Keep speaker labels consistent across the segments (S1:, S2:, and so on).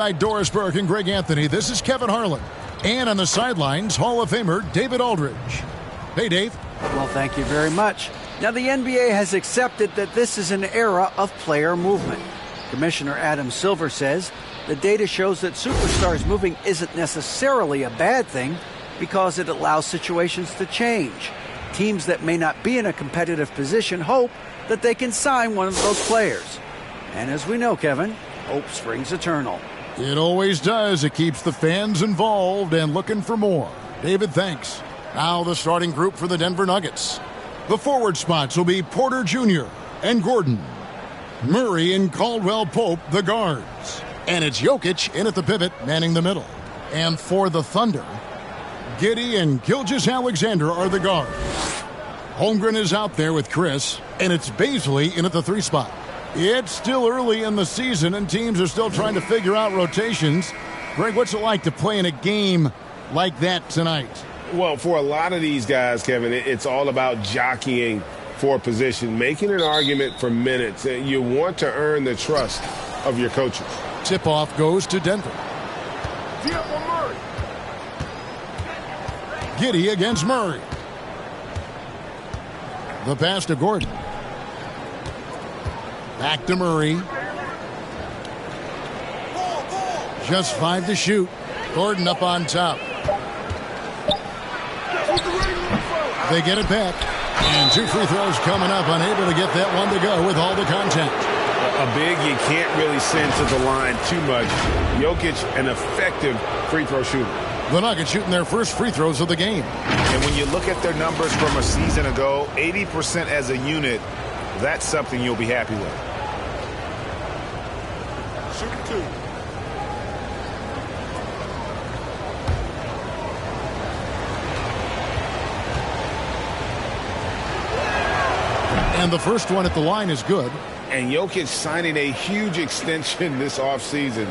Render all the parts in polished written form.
S1: By Doris Burke and Greg Anthony, this is Kevin Harlan. And on the sidelines, Hall of Famer David Aldridge. Hey, Dave.
S2: Well, thank you very much. Now, the NBA has accepted that this is an era of player movement. Commissioner Adam Silver says the data shows that superstars moving isn't necessarily a bad thing because it allows situations to change. Teams that may not be in a competitive position hope that they can sign one of those players. And as we know, Kevin, hope springs eternal.
S1: It always does. It keeps the fans involved and looking for more. David, thanks. Now the starting group for the Denver Nuggets. The forward spots will be Porter Jr. and Gordon. Murray and Caldwell Pope, the guards. And it's Jokic in at the pivot, manning the middle. And for the Thunder, Giddey and Gilgeous-Alexander are the guards. Holmgren is out there with Chris, and it's Bazley in at the 3 spot. It's still early in the season, and teams are still trying to figure out rotations. Greg, what's it like to play in a game like that tonight?
S3: Well, for a lot of these guys, Kevin, it's all about jockeying for position, making an argument for minutes. You want to earn the trust of your coaches.
S1: Tip-off goes to Denver. Giddey against Murray. The pass to Gordon. Back to Murray. Just 5 to shoot. Gordon up on top. They get it back. And 2 free throws coming up. Unable to get that one to go with all the contact.
S3: A big you can't really send to the line too much. Jokic, an effective free throw shooter.
S1: The Nuggets shooting their first free throws of the game.
S4: And when you look at their numbers from a season ago, 80% as a unit, that's something you'll be happy with.
S3: Shoot 2.
S1: And the first one at the line is good.
S3: And Jokic signing a huge extension this offseason.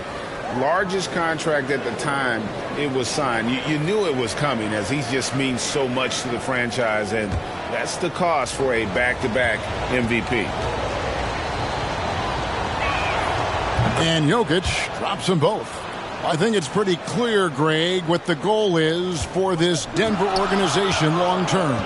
S3: Largest contract at the time it was signed. You knew it was coming, as he just means so much to the franchise, and that's the cost for a back-to-back MVP.
S1: And Jokic drops them both. I think it's pretty clear, Greg, what the goal is for this Denver organization long term.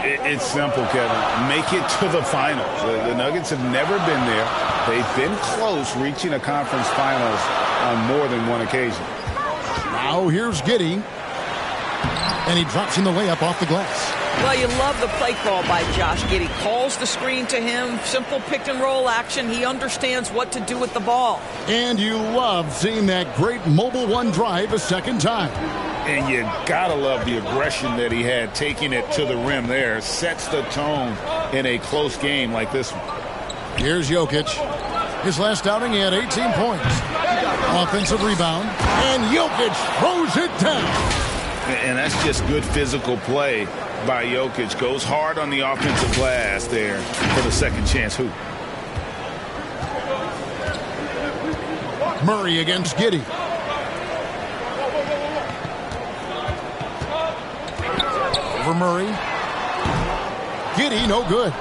S4: It's simple, Kevin. Make it to the finals. The Nuggets have never been there. They've been close reaching a conference finals on more than one occasion.
S1: Now here's Giddey. And he drops in the layup off the glass.
S5: Well, you love the play call by Josh Giddey. Calls the screen to him. Simple pick-and-roll action. He understands what to do with the ball.
S1: And you love seeing that great mobile one drive a second time.
S4: And you gotta love the aggression that he had taking it to the rim there. Sets the tone in a close game like this one.
S1: Here's Jokic. His last outing, he had 18 points. Offensive rebound. And Jokic throws it down.
S4: And that's just good physical play by Jokic. Goes hard on the offensive glass there for the second chance hoop.
S1: Murray against Giddey. Over Murray. Giddey, no good.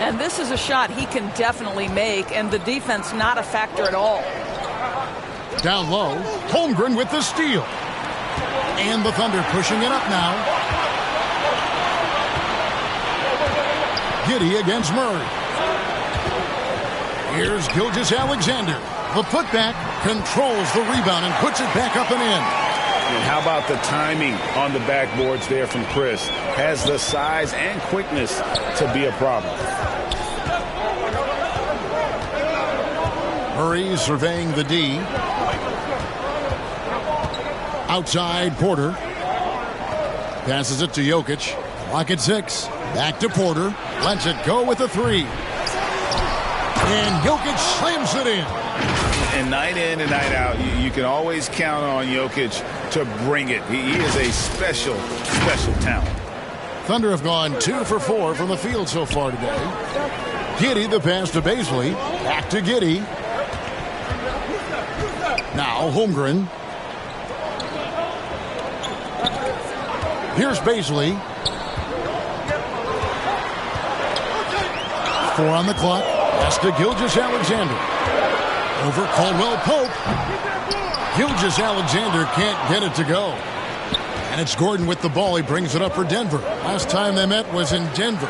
S5: And this is a shot he can definitely make, and the defense not a factor at all.
S1: Down low, Holmgren with the steal. And the Thunder pushing it up now. Giddey against Murray. Here's Gilgeous-Alexander. The putback controls the rebound and puts it back up and in.
S4: And how about the timing on the backboards there from Chris? Has the size and quickness to be a problem.
S1: Murray surveying the D. Outside Porter. Passes it to Jokic. Clock at 6. Back to Porter. Lets it go with a 3. And Jokic slams it in.
S4: And night in and night out, you can always count on Jokic to bring it. He is a special, special talent.
S1: Thunder have gone 2 for 4 from the field so far today. Giddey, the pass to Bazley. Back to Giddey. Now Holmgren. Here's Bazley. 4 on the clock. Pass to Gilgeous-Alexander. Over Caldwell Pope. Gilgeous-Alexander can't get it to go. And it's Gordon with the ball. He brings it up for Denver. Last time they met was in Denver.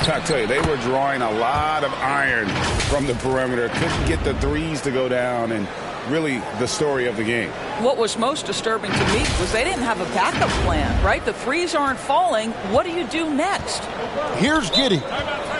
S3: I tell you, they were drawing a lot of iron from the perimeter. Couldn't get the threes to go down, and really the story of the game.
S5: What was most disturbing to me was they didn't have a backup plan, right? The threes aren't falling. What do you do next?
S1: Here's Giddey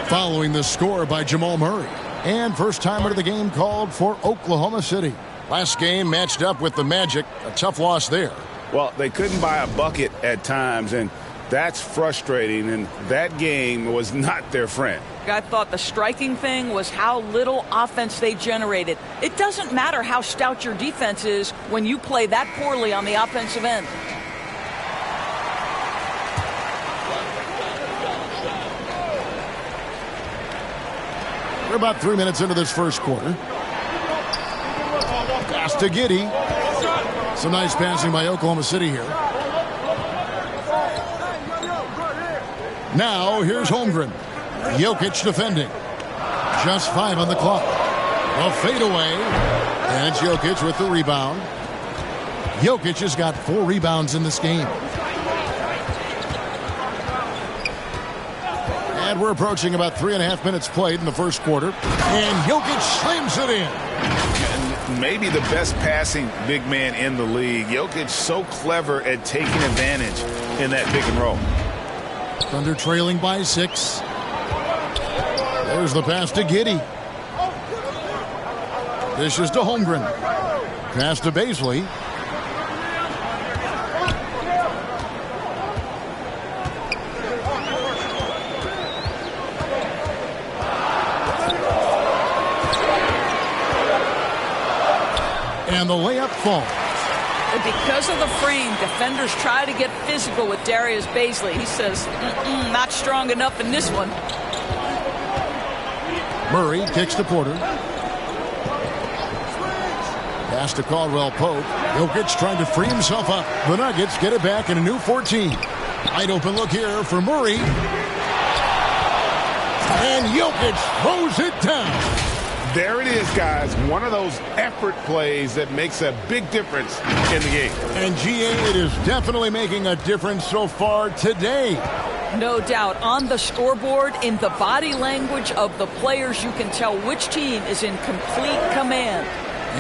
S1: following the score by Jamal Murray. And first timer of the game called for Oklahoma City. Last game matched up with the Magic. A tough loss there.
S3: Well, they couldn't buy a bucket at times, and that's frustrating, and that game was not their friend.
S5: I thought the striking thing was how little offense they generated. It doesn't matter how stout your defense is when you play that poorly on the offensive end.
S1: We're about 3 minutes into this first quarter. Pass to Giddey. Some nice passing by Oklahoma City here. Now here's Holmgren. Jokic defending. Just 5 on the clock. A fadeaway. And it's Jokic with the rebound. Jokic has got 4 rebounds in this game. And we're approaching about 3.5 minutes played in the first quarter. And Jokic slams it in.
S3: And maybe the best passing big man in the league. Jokic so clever at taking advantage in that pick and roll.
S1: Thunder trailing by 6. There's the pass to Giddey. Dishes to Holmgren. Pass to Bazley. And the layup falls.
S5: Because of the frame, defenders try to get physical with Darius Bazley. He says, not strong enough in this one.
S1: Murray kicks to Porter. Pass to Caldwell Pope. Jokic trying to free himself up. The Nuggets get it back in a new 14. Wide open look here for Murray. And Jokic throws it down.
S3: There it is, guys. One of those effort plays that makes a big difference in the game.
S1: And GA, it is definitely making a difference so far today.
S5: No doubt. On the scoreboard, in the body language of the players, you can tell which team is in complete command.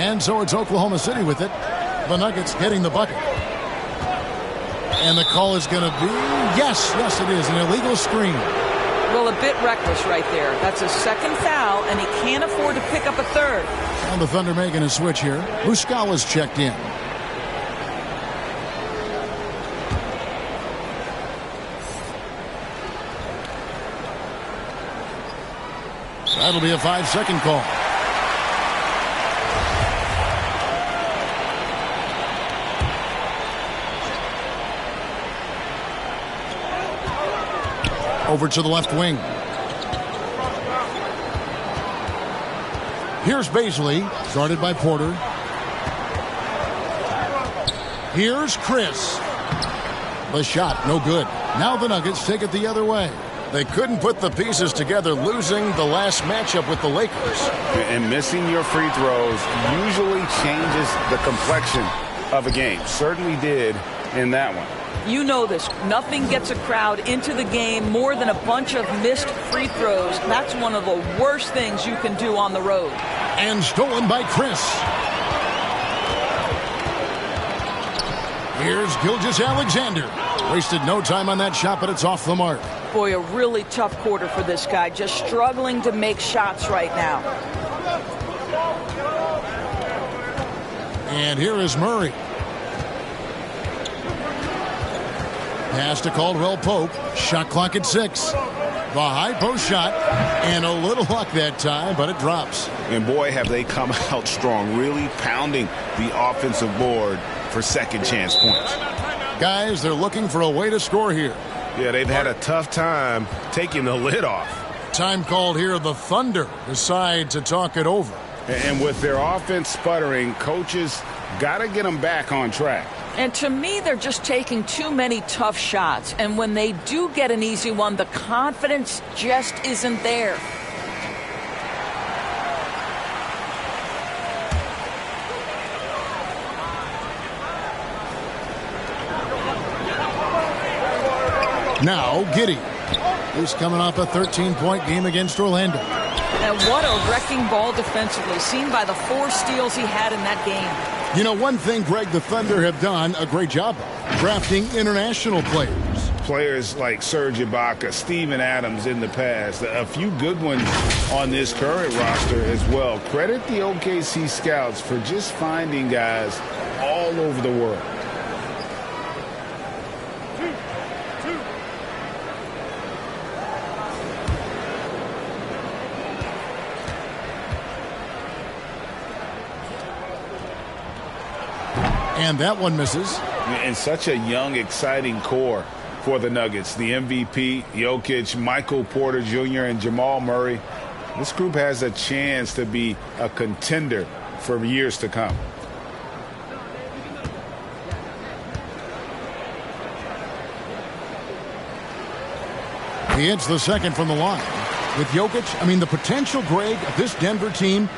S1: And so it's Oklahoma City with it. The Nuggets getting the bucket. And the call is going to be, yes, it is, an illegal screen.
S5: Well, a bit reckless right there. That's a second foul, and he can't afford to pick up a third.
S1: And the Thunder making a switch here. Muscala's checked in. That'll be a 5-second call. Over to the left wing. Here's Bazley, started by Porter. Here's Chris. The shot, no good. Now the Nuggets take it the other way. They couldn't put the pieces together, losing the last matchup with the Lakers.
S3: And missing your free throws usually changes the complexion of a game. Certainly did in that one.
S5: You know this. Nothing gets a crowd into the game more than a bunch of missed free throws. That's one of the worst things you can do on the road.
S1: And stolen by Chris. Here's Gilgeous-Alexander. Wasted no time on that shot, but it's off the mark.
S5: Boy, a really tough quarter for this guy. Just struggling to make shots right now.
S1: And here is Murray. Pass to Caldwell Pope. Shot clock at 6. The high post shot. And a little luck that time, but it drops.
S3: And boy, have they come out strong. Really pounding the offensive board for second chance points.
S1: Guys, they're looking for a way to score here.
S3: Yeah, they've had a tough time taking the lid off.
S1: Time called here. The Thunder decide to talk it over.
S3: And with their offense sputtering, coaches got to get them back on track.
S5: And to me, they're just taking too many tough shots. And when they do get an easy one, the confidence just isn't there.
S1: Now Giddey, who's coming off a 13-point game against Orlando.
S5: And what a wrecking ball defensively, seen by the 4 steals he had in that game.
S1: You know, one thing, Greg, the Thunder have done a great job of drafting international players.
S3: Players like Serge Ibaka, Steven Adams in the past, a few good ones on this current roster as well. Credit the OKC scouts for just finding guys all over the world.
S1: And that one misses.
S3: And such a young, exciting core for the Nuggets. The MVP, Jokic, Michael Porter Jr., and Jamal Murray. This group has a chance to be a contender for years to come.
S1: He hits the second from the line. With Jokic, I mean, the potential, Greg, of this Denver team,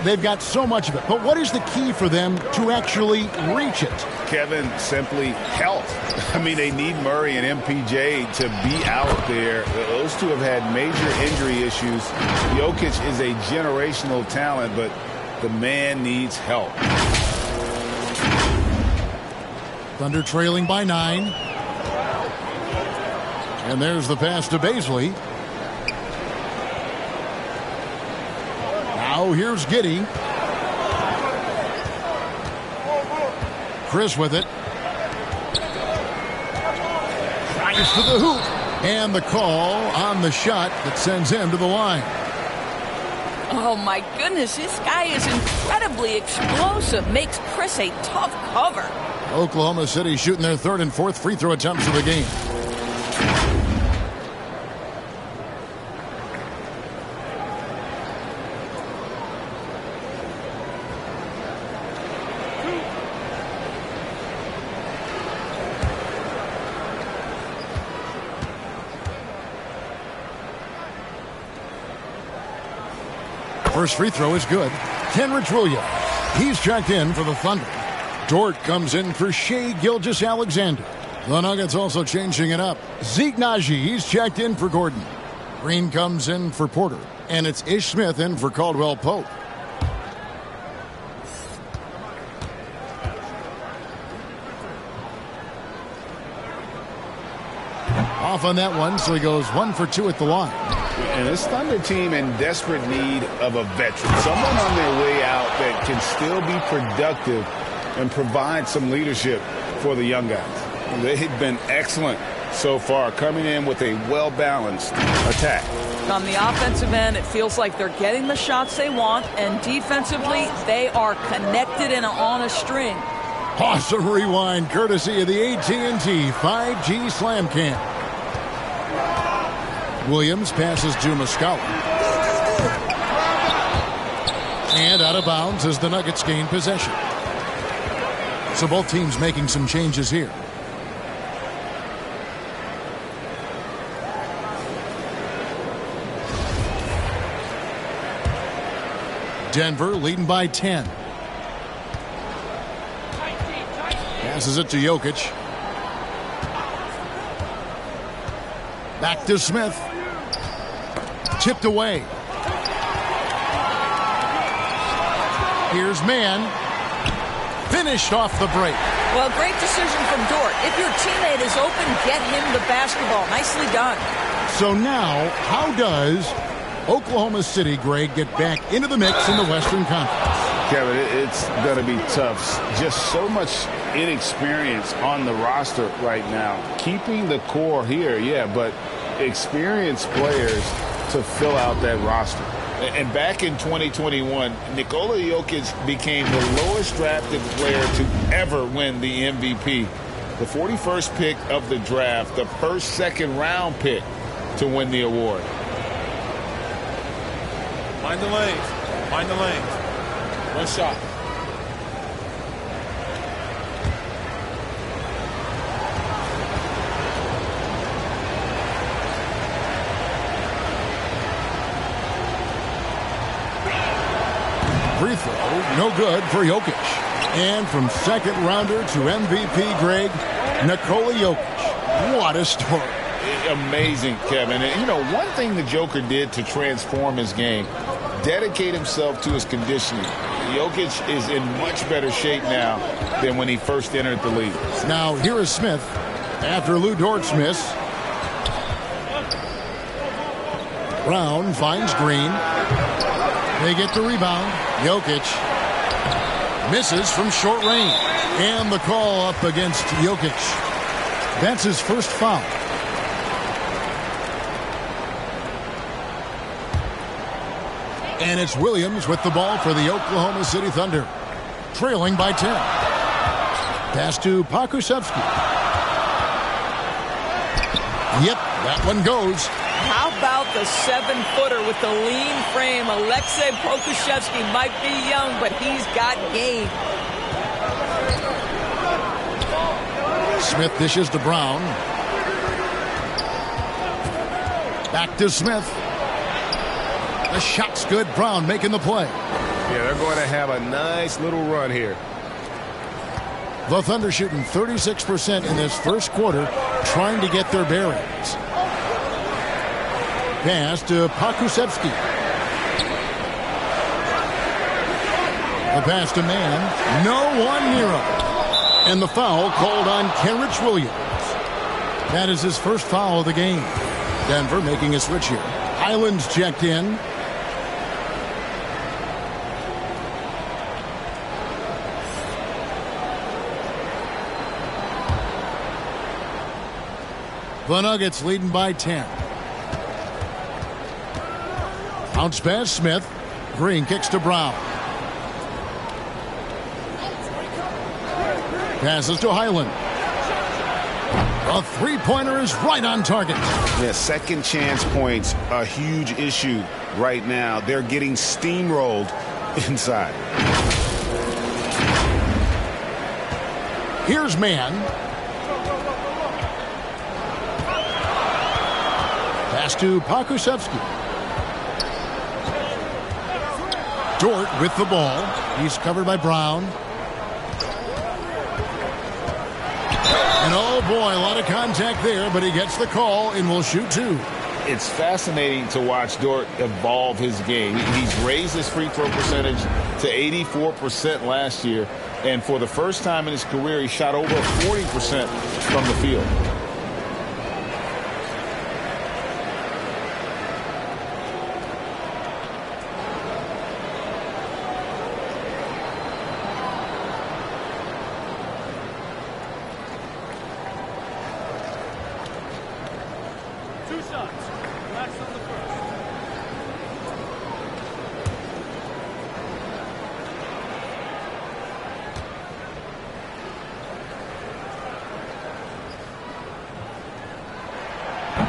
S1: they've got so much of it. But what is the key for them to actually reach it?
S3: Kevin, simply health. I mean, they need Murray and MPJ to be out there. Those two have had major injury issues. Jokic is a generational talent, but the man needs help.
S1: Thunder trailing by 9. And there's the pass to Bazley. Now here's Giddey. Chris with it. Tries to the hoop. And the call on the shot that sends him to the line.
S5: Oh, my goodness. This guy is incredibly explosive. Makes Chris a tough cover.
S1: Oklahoma City shooting their 3rd and 4th free throw attempts of the game. First free throw is good. Kenrich Williams. He's checked in for the Thunder. Dort comes in for Shai Gilgeous-Alexander. The Nuggets also changing it up. Zeke Naji, he's checked in for Gordon. Green comes in for Porter. And it's Ish Smith in for Caldwell Pope. Off on that one, so he goes 1 for 2 at the line.
S3: And this Thunder team in desperate need of a veteran, someone on their way out that can still be productive and provide some leadership for the young guys. They've been excellent so far, coming in with a well-balanced attack.
S5: On the offensive end, it feels like they're getting the shots they want, and defensively, they are connected and on a string.
S1: Awesome rewind, courtesy of the AT&T 5G Slam Cam. Williams passes to Muscala. And out of bounds as the Nuggets gain possession. So both teams making some changes here. Denver leading by 10. Passes it to Jokic. Back to Smith. Tipped away. Here's Mann. Finished off the break.
S5: Well, great decision from Dort. If your teammate is open, get him the basketball. Nicely done.
S1: So now, how does Oklahoma City, Greg, get back into the mix in the Western Conference?
S3: Kevin, it's going to be tough. Just so much inexperience on the roster right now. Keeping the core here, yeah, but experienced players to fill out that roster. And back in 2021, Nikola Jokic became the lowest drafted player to ever win the MVP. The 41st pick of the draft, the first second-round pick to win the award.
S4: Mind the lanes. Mind the lanes. One shot.
S1: Free throw, no good for Jokic. And from second rounder to MVP, Greg, Nikola Jokic. What a story.
S3: Amazing, Kevin. And, you know, one thing the Joker did to transform his game, dedicate himself to his conditioning. Jokic is in much better shape now than when he first entered the league.
S1: Now, here is Smith after Lou Dort's miss. Brown finds Green. They get the rebound. Jokic misses from short range. And the call up against Jokic. That's his first foul. And it's Williams with the ball for the Oklahoma City Thunder. Trailing by 10. Pass to Pokusevski. Yep, that one goes.
S5: How about the 7-footer with the lean frame? Alexei Pokusevski might be young, but he's got game.
S1: Smith dishes to Brown. Back to Smith. The shot's good. Brown making the play.
S4: Yeah, they're going to have a nice little run here.
S1: The Thunder shooting 36% in this first quarter, trying to get their bearings. Pass to Pokusevski. The pass to Mann. No one near him. And the foul called on Kenrich Williams. That is his first foul of the game. Denver making a switch here. Highland's checked in. The Nuggets leading by 10. Bounce pass, Smith. Green kicks to Brown. Passes to Highland. A three-pointer is right on target.
S3: Yeah, second chance points, a huge issue right now. They're getting steamrolled inside.
S1: Here's Mann. Pass to Pokusevski. Dort with the ball. He's covered by Brown. And oh boy, a lot of contact there, but he gets the call and will shoot two.
S3: It's fascinating to watch Dort evolve his game. He's raised his free throw percentage to 84% last year, and for the first time in his career, he shot over 40% from the field.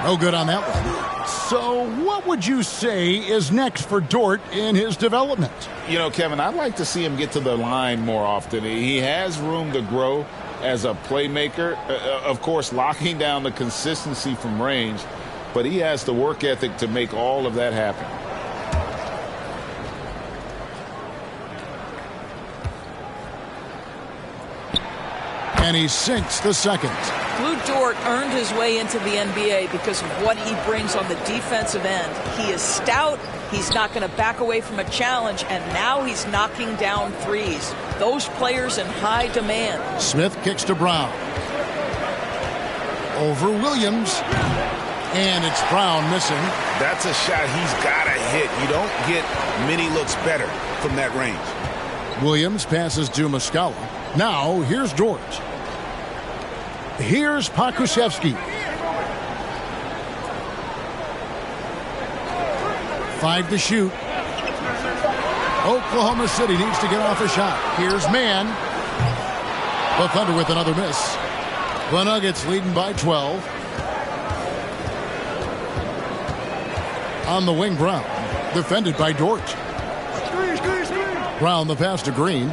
S1: No good on that one. So what would you say is next for Dort in his development?
S3: You know, Kevin, I'd like to see him get to the line more often. He has room to grow as a playmaker. Of course, locking down the consistency from range, but he has the work ethic to make all of that happen.
S1: And he sinks the second.
S5: Lou Dort earned his way into the NBA because of what he brings on the defensive end. He is stout. He's not going to back away from a challenge, and now he's knocking down threes. Those players in high demand.
S1: Smith kicks to Brown. Over Williams. And it's Brown missing.
S3: That's a shot he's got to hit. You don't get many looks better from that range.
S1: Williams passes to Muscala. Now, here's Dort. Here's Pokusevski. 5 to shoot. Oklahoma City needs to get off a shot. Here's Mann. The Thunder with another miss. The Nuggets leading by 12. On the wing, Brown. Defended by Dort. Brown the pass to Green.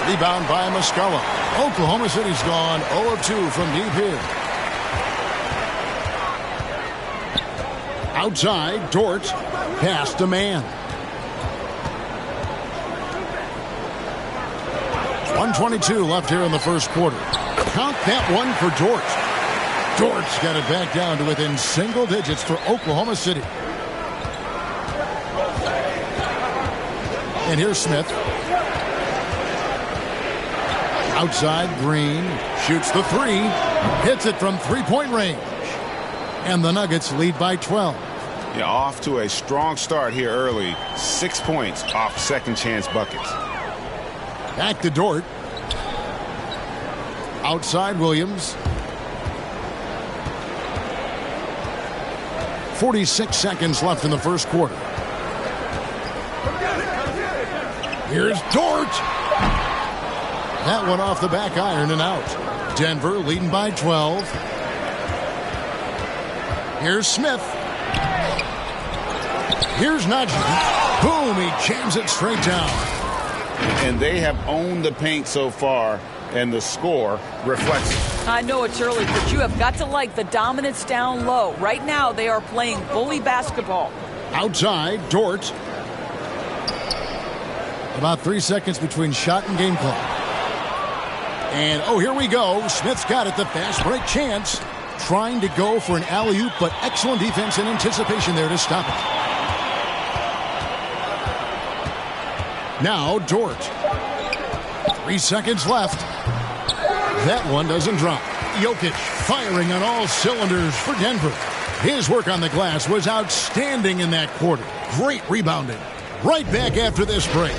S1: Rebound by Muscala. Oklahoma City's gone 0 of 2 from deep here. Outside, Dort. Pass to Mann. 1:22 left here in the first quarter. Count that one for Dort. Dort's got it back down to within single digits for Oklahoma City. And here's Smith. Outside, Green shoots the three. Hits it from three-point range. And the Nuggets lead by 12.
S3: Yeah, off to a strong start here early. 6 points off second chance buckets.
S1: Back to Dort. Outside, Williams. 46 seconds left in the first quarter. Here's Dort. That one off the back iron and out. Denver leading by 12. Here's Smith. Here's Najee. Boom, he jams it straight down.
S3: And they have owned the paint so far, and the score reflects it.
S5: I know it's early, but you have got to like the dominance down low. Right now, they are playing bully basketball.
S1: Outside, Dort. About 3 seconds between shot and game clock. And, oh, here we go. Smith's got it, the fast break chance. Trying to go for an alley-oop, but excellent defense and anticipation there to stop it. Now, Dort. 3 seconds left. That one doesn't drop. Jokic firing on all cylinders for Denver. His work on the glass was outstanding in that quarter. Great rebounding. Right back after this break.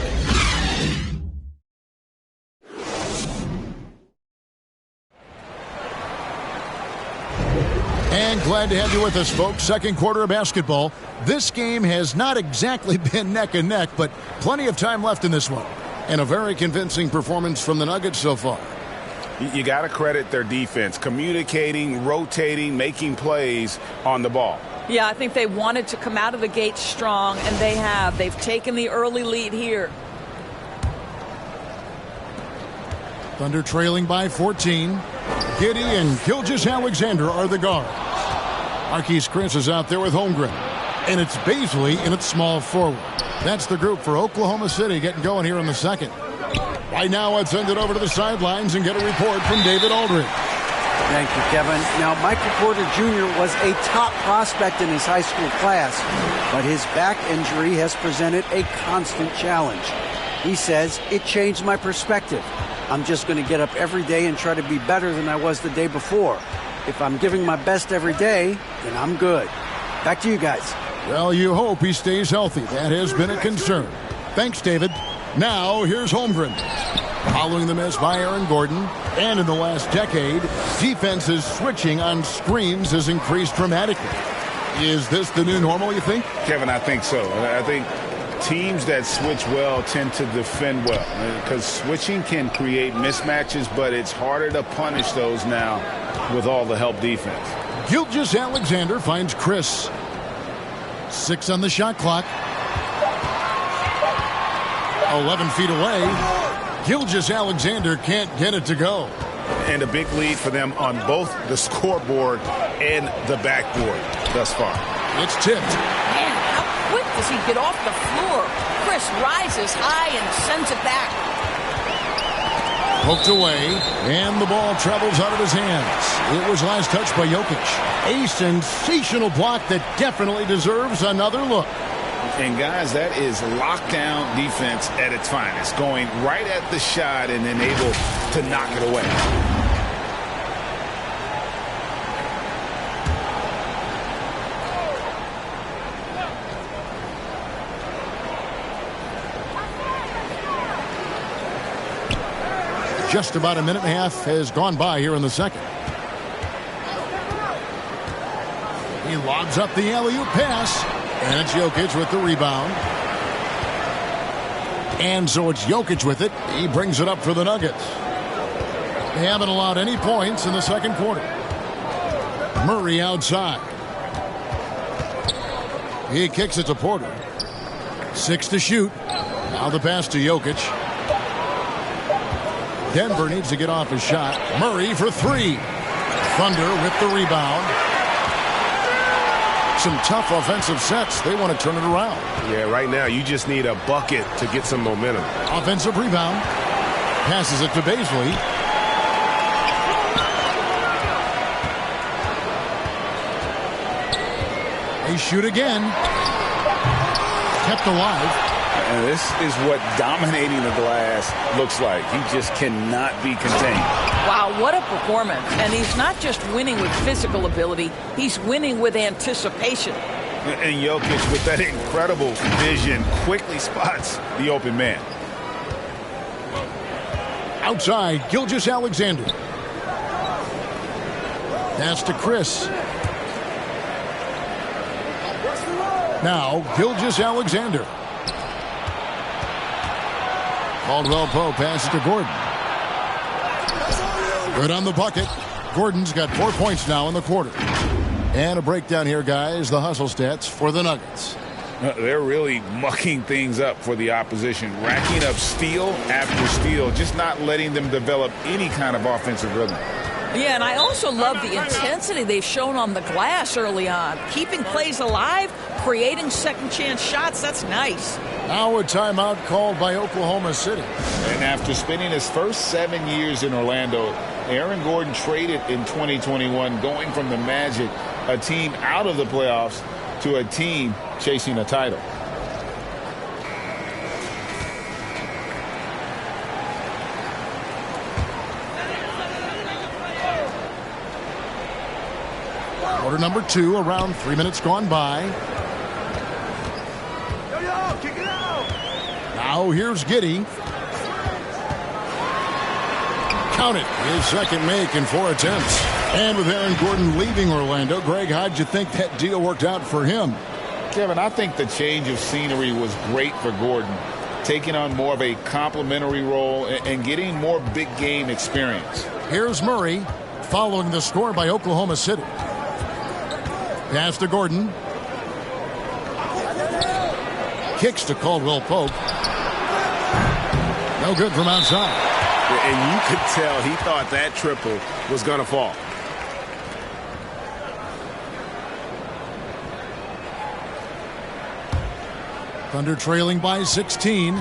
S1: And glad to have you with us, folks. Second quarter of basketball. This game has not exactly been neck and neck, but plenty of time left in this one. And a very convincing performance from the Nuggets so far.
S3: You got to credit their defense, communicating, rotating, making plays on the ball.
S5: Yeah, I think they wanted to come out of the gate strong, and they have. They've taken the early lead here.
S1: Thunder trailing by 14. Giddey and Gilgeous-Alexander are the guards. Marquise Chris is out there with Holmgren. And it's Bazley in its small forward. That's the group for Oklahoma City getting going here in the second. Right now, let's send it over to the sidelines and get a report from David Aldridge.
S2: Thank you, Kevin. Now, Michael Porter Jr. was a top prospect in his high school class, but his back injury has presented a constant challenge. He says, it changed my perspective. I'm just going to get up every day and try to be better than I was the day before. If I'm giving my best every day, then I'm good. Back to you guys.
S1: Well, you hope he stays healthy. That has been a concern. Thanks, David. Now, here's Holmgren. Following the miss by Aaron Gordon. And in the last decade, defenses switching on screens has increased dramatically. Is this the new normal, you think?
S3: Kevin, I think so. I think teams that switch well tend to defend well, because switching can create mismatches, but it's harder to punish those now with all the help defense.
S1: Gilgeous-Alexander finds Chris. 6 on the shot clock. 11 feet away. Gilgeous-Alexander can't get it to go.
S3: And a big lead for them on both the scoreboard and the backboard thus far.
S1: It's tipped.
S5: Man, how quick does he get off the floor? Chris rises high and sends it back.
S1: Poked away, and the ball travels out of his hands. It was last touched by Jokic. A sensational block that definitely deserves another look.
S3: And, guys, that is lockdown defense at its finest, going right at the shot and then able to knock it away.
S1: Just about a minute and a half has gone by here in the second. He lobs up the alley-oop pass. And it's Jokic with the rebound. And so it's Jokic with it. He brings it up for the Nuggets. They haven't allowed any points in the second quarter. Murray outside. He kicks it to Porter. 6 to shoot. Now the pass to Jokic. Denver needs to get off his shot. Murray for 3. Thunder with the rebound. Some tough offensive sets. They want to turn it around.
S4: Yeah, right now you just need a bucket to get some momentum.
S1: Offensive rebound. Passes it to Bazley. They shoot again. Kept alive.
S3: And this is what dominating the glass looks like. He just cannot be contained.
S5: Wow, what a performance. And he's not just winning with physical ability, he's winning with anticipation.
S3: And Jokic, with that incredible vision, quickly spots the open man.
S1: Outside, Gilgeous-Alexander. Pass to Chris. Now, Gilgeous-Alexander. Caldwell Pope passes to Gordon. Good on the bucket. Gordon's got 4 points now in the quarter. And a breakdown here, guys. The hustle stats for the Nuggets.
S3: They're really mucking things up for the opposition, racking up steal after steal, just not letting them develop any kind of offensive rhythm.
S5: Yeah, and I also love the intensity they've shown on the glass early on. Keeping plays alive, creating second chance shots, that's nice.
S1: Now a timeout called by Oklahoma City.
S3: And after spending his first 7 years in Orlando, Aaron Gordon traded in 2021, going from the Magic, a team out of the playoffs, to a team chasing a title.
S1: Quarter number 2, around 3 minutes gone by. Now here's Giddey. Count it. His second make in 4 attempts. And with Aaron Gordon leaving Orlando, Greg, how'd you think that deal worked out for him?
S3: Kevin, I think the change of scenery was great for Gordon, taking on more of a complimentary role and getting more big game experience.
S1: Here's Murray following the score by Oklahoma City. Pass to Gordon. Kicks to Caldwell Pope. No good from outside.
S4: And you could tell he thought that triple was going to fall.
S1: Thunder trailing by 16.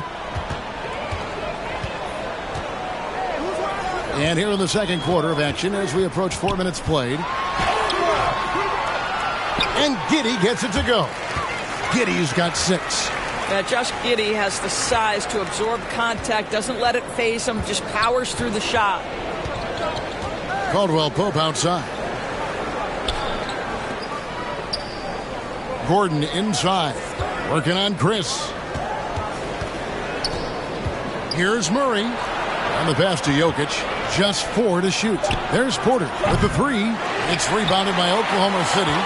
S1: And here in the second quarter of action as we approach 4 minutes played. And Giddey gets it to go. Giddey's got 6.
S5: Yeah, Josh Giddey has the size to absorb contact, doesn't let it phase him, just powers through the shot.
S1: Caldwell Pope outside. Gordon inside. Working on Chris. Here's Murray. On the pass to Jokic. Just 4 to shoot. There's Porter with the 3. It's rebounded by Oklahoma City.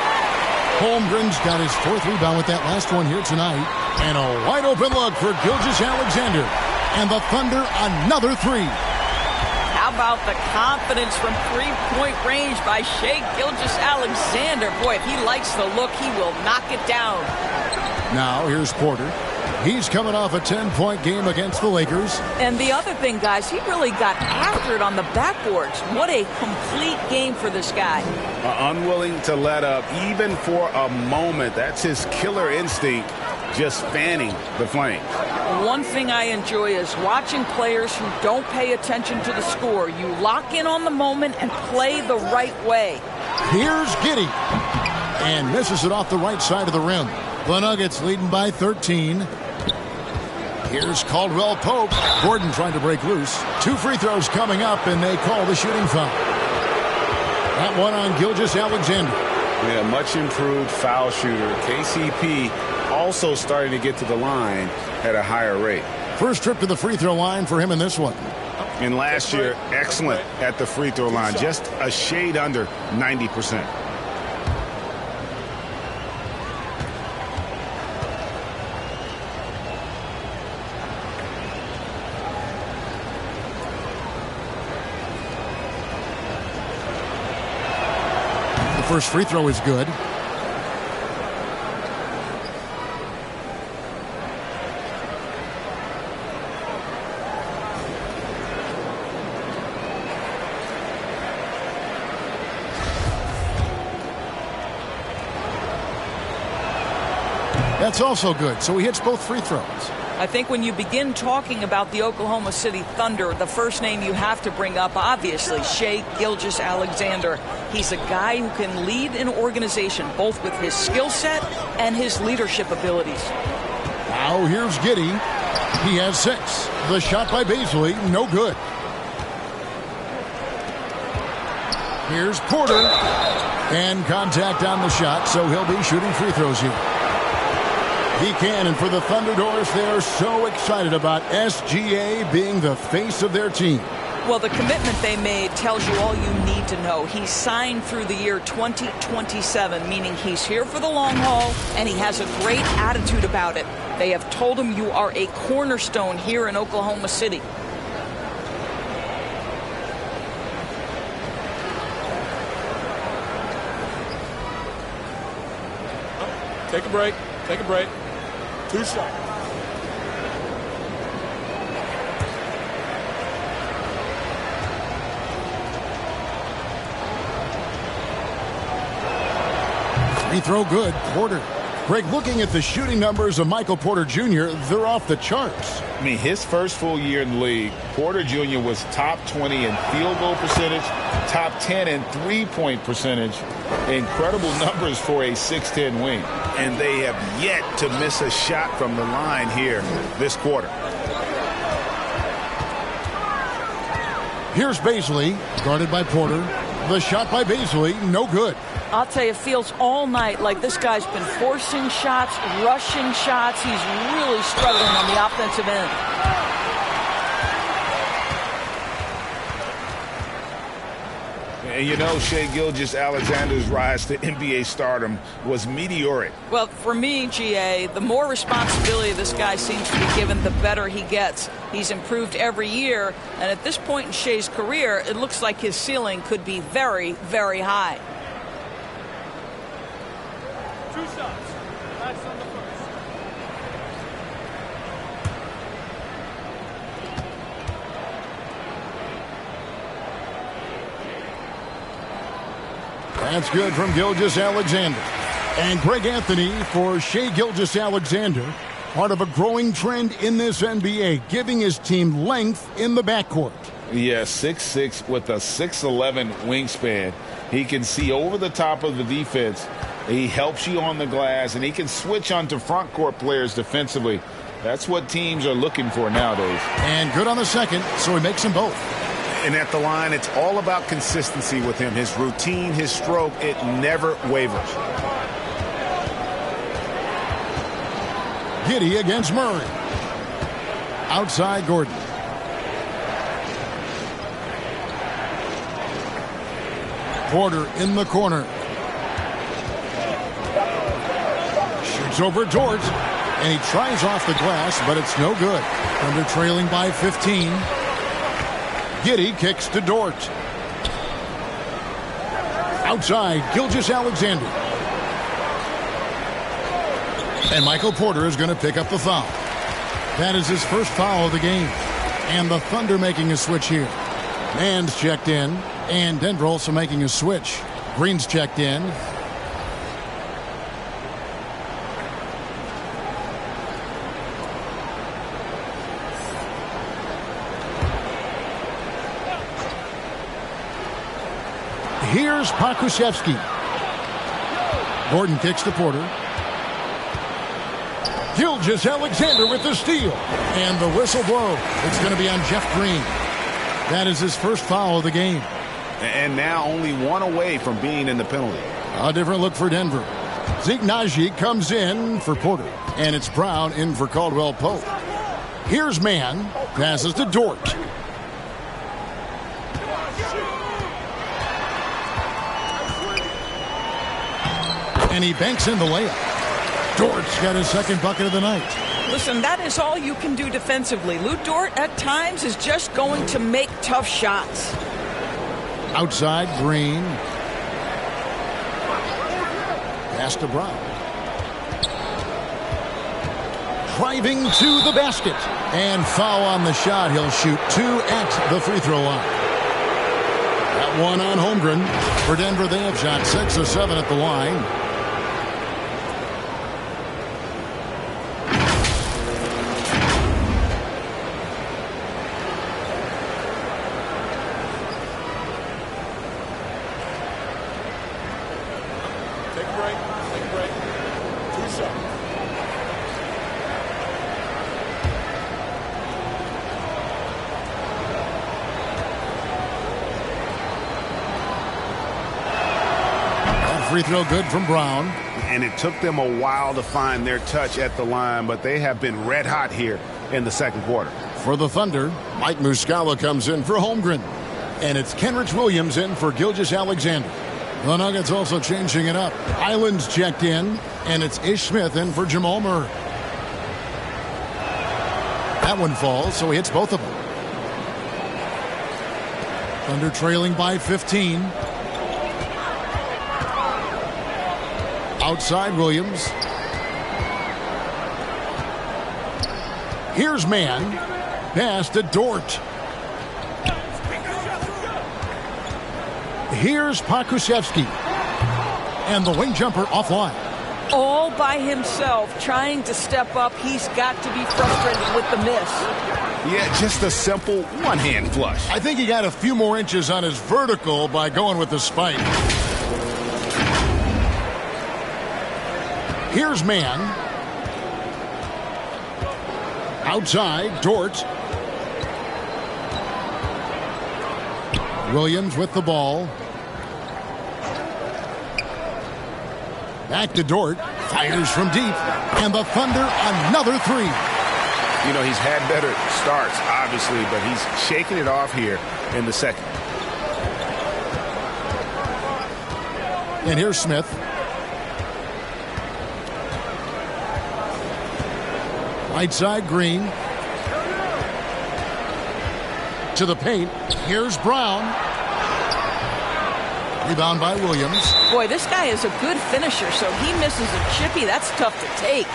S1: Holmgren's got his 4th rebound with that last one here tonight. And a wide open look for Gilgeous-Alexander. And the Thunder another 3.
S5: How about the confidence from three-point range by Shai Gilgeous-Alexander? Boy, if he likes the look, he will knock it down.
S1: Now here's Porter. He's coming off a 10-point game against the Lakers.
S5: And the other thing, guys, he really got after it on the backboards. What a complete game for this guy.
S3: Unwilling to let up even for a moment. That's his killer instinct, just fanning the flame.
S5: One thing I enjoy is watching players who don't pay attention to the score. You lock in on the moment and play the right way.
S1: Here's Giddey. And misses it off the right side of the rim. The Nuggets leading by 13. Here's Caldwell Pope. Gordon trying to break loose. 2 free throws coming up, and they call the shooting foul. That one on Gilgeous-Alexander.
S3: Yeah, much improved foul shooter. KCP also starting to get to the line at a higher rate.
S1: First trip to the free throw line for him in this one.
S3: And last year, excellent at the free throw line. Just a shade under 90%.
S1: First free throw is good. That's also good. So he hits both free throws.
S5: I think when you begin talking about the Oklahoma City Thunder, the first name you have to bring up, obviously, Shai Gilgeous-Alexander. He's a guy who can lead an organization, both with his skill set and his leadership abilities.
S1: Now here's Giddey. He has 6. The shot by Bazley, no good. Here's Porter. And contact on the shot, so he'll be shooting free throws here. He can, and for the Thunderbirds, they're so excited about SGA being the face of their team.
S5: Well, the commitment they made tells you all you need to know. He's signed through the year 2027, meaning he's here for the long haul, and he has a great attitude about it. They have told him you are a cornerstone here in Oklahoma City.
S6: Take a break. Take a break. 2 shots.
S1: Free throw good. Porter. Greg, looking at the shooting numbers of Michael Porter Jr., they're off the charts.
S3: I mean, his first full year in the league, Porter Jr. was top 20 in field goal percentage, top 10 in three-point percentage. Incredible numbers for a 6'10 wing. And they have yet to miss a shot from the line here this quarter.
S1: Here's Bazley, guarded by Porter. The shot by Bazley, no good.
S5: I'll tell you, it feels all night like this guy's been forcing shots, rushing shots. He's really struggling on the offensive end.
S3: And you know, Shai Gilgeous-Alexander's rise to NBA stardom was meteoric.
S5: Well, for me, GA, the more responsibility this guy seems to be given, the better he gets. He's improved every year, and at this point in Shai's career, it looks like his ceiling could be very, very high.
S6: 2 shots. That's on the first.
S1: That's good from Gilgeous-Alexander. And Greg Anthony for Shai Gilgeous-Alexander, part of a growing trend in this NBA, giving his team length in the backcourt.
S3: Yeah, 6'6" with a 6'11" wingspan. He can see over the top of the defense. He helps you on the glass, and he can switch onto front court players defensively. That's what teams are looking for nowadays.
S1: And good on the second, so he makes them both.
S3: And at the line, it's all about consistency with him. His routine, his stroke, it never wavers.
S1: Giddey against Murray. Outside Gordon. Porter in the corner. Shoots over Dort. And he tries off the glass, but it's no good. Thunder trailing by 15. Giddey kicks to Dort. Outside, Gilgeous-Alexander. And Michael Porter is going to pick up the foul. That is his first foul of the game. And the Thunder making a switch here. Mann's checked in. And Denver also making a switch. Green's checked in. Here's Pokusevski. Gordon kicks to Porter. Gilgeous-Alexander with the steal. And the whistle blow. It's going to be on Jeff Green. That is his first foul of the game.
S3: And now only one away from being in the penalty.
S1: A different look for Denver. Zeke Nnaji comes in for Porter. And it's Brown in for Caldwell Pope. Here's Mann. Passes to Dort. And he banks in the layup. Dort's got his second bucket of the night.
S5: Listen, that is all you can do defensively. Lou Dort, at times, is just going to make tough shots.
S1: Outside, Green. Pass to Brown. Driving to the basket. And foul on the shot. He'll shoot 2 at the free throw line. That one on Holmgren. For Denver, they have shot 6 of 7 at the line. free throw good from Brown.
S3: And it took them a while to find their touch at the line, but they have been red hot here in the second quarter.
S1: For the Thunder, Mike Muscala comes in for Holmgren. And it's Kenrich Williams in for Gilgeous-Alexander. The Nuggets also changing it up. Island's checked in, and it's Ish Smith in for Jamal Murray. That one falls, so he hits both of them. Thunder trailing by 15. Outside Williams. Here's Mann. Pass to Dort. Here's Pokusevski. And the wing jumper offline.
S5: All by himself, trying to step up. He's got to be frustrated with the miss.
S3: Yeah, just a simple one-hand flush.
S1: I think he got a few more inches on his vertical by going with the spike. Here's Mann. Outside, Dort. Williams with the ball. Back to Dort. Fires from deep. And the Thunder another three.
S3: You know, he's had better starts, obviously, but he's shaking it off here in the second.
S1: And here's Smith. Right side, Green. To the paint. Here's Brown. Rebound by Williams.
S5: Boy, this guy is a good finisher, so he misses a chippy. That's tough to take.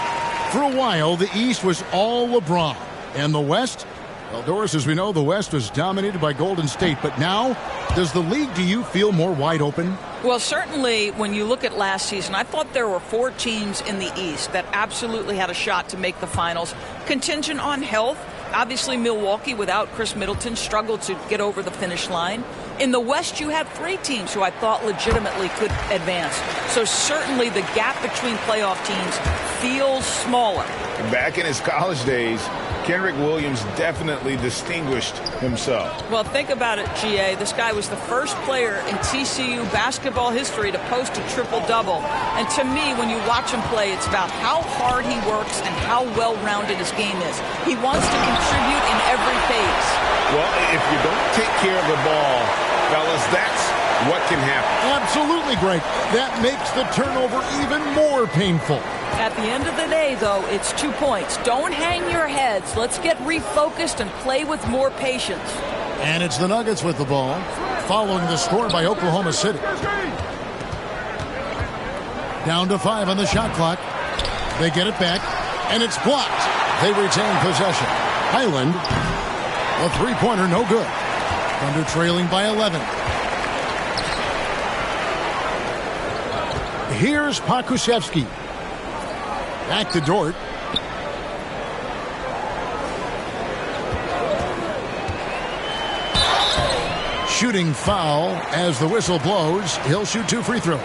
S1: For a while, the East was all LeBron. And the West? Well, Doris, as we know, the West was dominated by Golden State. But now, does the league, do you feel more wide open?
S5: Well, certainly when you look at last season, I thought there were 4 teams in the East that absolutely had a shot to make the finals. Contingent on health. Obviously, Milwaukee, without Chris Middleton, struggled to get over the finish line. In the West, you had 3 teams who I thought legitimately could advance. So certainly the gap between playoff teams feels smaller.
S3: Back in his college days, Kenrich Williams definitely distinguished himself.
S5: Well, think about it, GA. This guy was the first player in TCU basketball history to post a triple-double. And to me, when you watch him play, it's about how hard he works and how well-rounded his game is. He wants to contribute in every phase.
S3: Well, if you don't take care of the ball, fellas, that's what can happen.
S1: Absolutely, Greg. That makes the turnover even more painful.
S5: At the end of the day, though, it's 2 points. Don't hang your heads. Let's get refocused and play with more patience.
S1: And it's the Nuggets with the ball, following the score by Oklahoma City. Down to 5 on the shot clock. They get it back, and it's blocked. They retain possession. Highland, a three-pointer, no good. Thunder trailing by 11. Here's Pokusevski. Back to Dort. Shooting foul as the whistle blows. He'll shoot 2 free throws.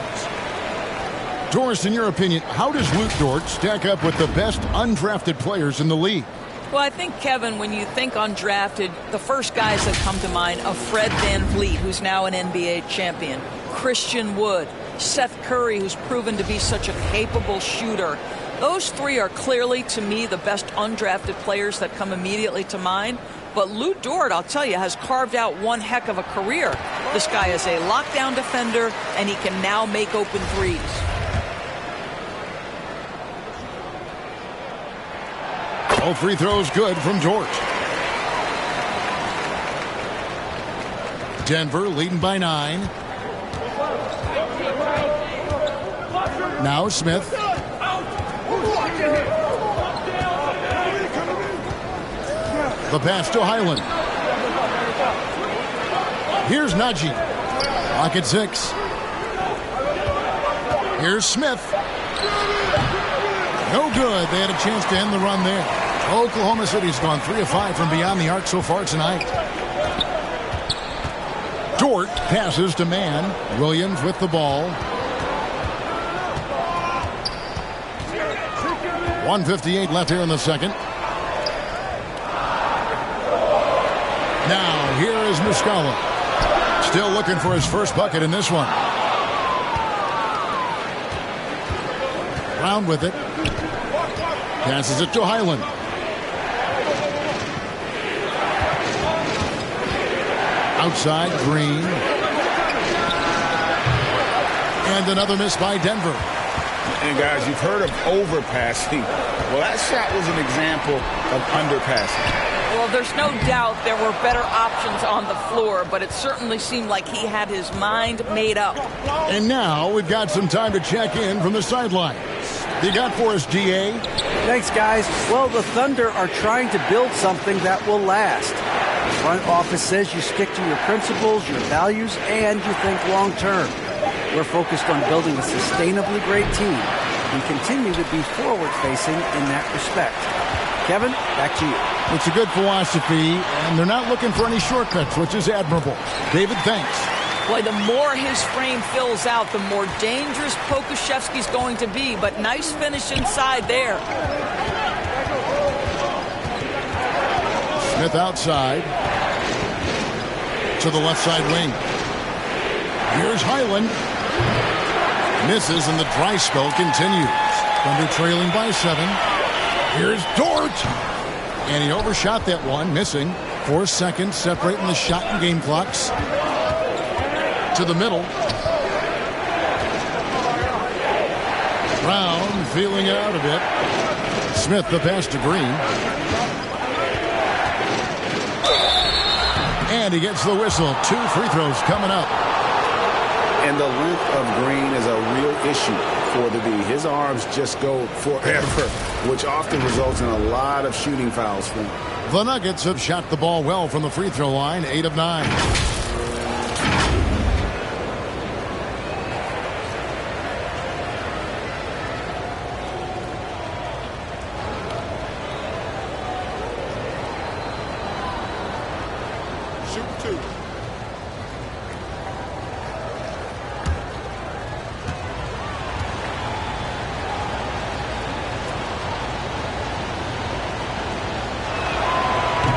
S1: Doris, in your opinion, how does Luke Dort stack up with the best undrafted players in the league?
S5: Well, I think, Kevin, when you think undrafted, the first guys that come to mind are Fred VanVleet, who's now an NBA champion, Christian Wood, Seth Curry, who's proven to be such a capable shooter. Those 3 are clearly, to me, the best undrafted players that come immediately to mind. But Lou Dort, I'll tell you, has carved out one heck of a career. This guy is a lockdown defender, and he can now make open threes.
S1: All free throws good from Dort. Denver leading by 9. Now Smith. The pass to Highland. Here's Najee. Clock at 6. Here's Smith. No good. They had a chance to end the run there. Oklahoma City's gone 3 of 5 from beyond the arc so far tonight. Dort passes to Mann. Williams with the ball. 1:58 left here in the second. Now, here is Muscala. Still looking for his first bucket in this one. Brown with it. Passes it to Highland. Outside, Green. And another miss by Denver.
S3: And guys, you've heard of overpassing. Well, that shot was an example of underpassing.
S5: Well, there's no doubt there were better options on the floor, but it certainly seemed like he had his mind made up.
S1: And now we've got some time to check in from the sidelines. You got for us, GA?
S2: Thanks, guys. Well, the Thunder are trying to build something that will last. The front office says you stick to your principles, your values, and you think long term. We're focused on building a sustainably great team and continue to be forward-facing in that respect. Kevin, back to you.
S1: It's a good philosophy, and they're not looking for any shortcuts, which is admirable. David, thanks.
S5: Boy, the more his frame fills out, the more dangerous Pokusevski's going to be, but nice finish inside there.
S1: Smith outside to the left side wing. Here's Highland. Misses, and the dry spell continues. Thunder trailing by 7. Here's Dort. And he overshot that one, missing. 4 seconds separating the shot and game clocks. To the middle. Brown feeling out a bit. Smith the pass to Green. And he gets the whistle. 2 free throws coming up.
S3: And the length of Green is a real issue for the D. His arms just go forever, which often results in a lot of shooting fouls for him.
S1: The Nuggets have shot the ball well from the free throw line, 8 of 9.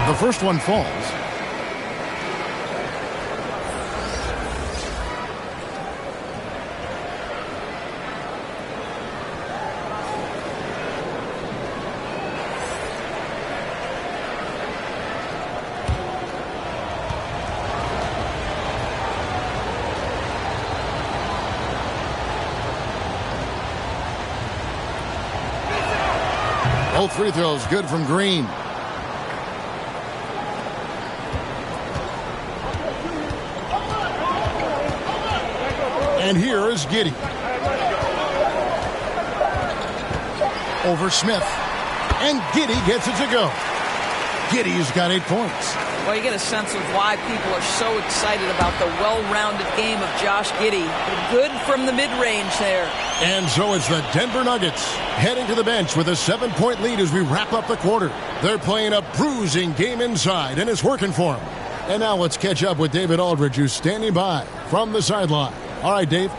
S1: The first one falls. Both free throws good from Green. And here is Giddey. Over Smith. And Giddey gets it to go. Giddey's got 8 points.
S5: Well, you get a sense of why people are so excited about the well-rounded game of Josh Giddey. Good from the mid-range there.
S1: And so it's the Denver Nuggets heading to the bench with a 7-point lead as we wrap up the quarter. They're playing a bruising game inside, and it's working for them. And now let's catch up with David Aldridge, who's standing by from the sideline. All right, Dave.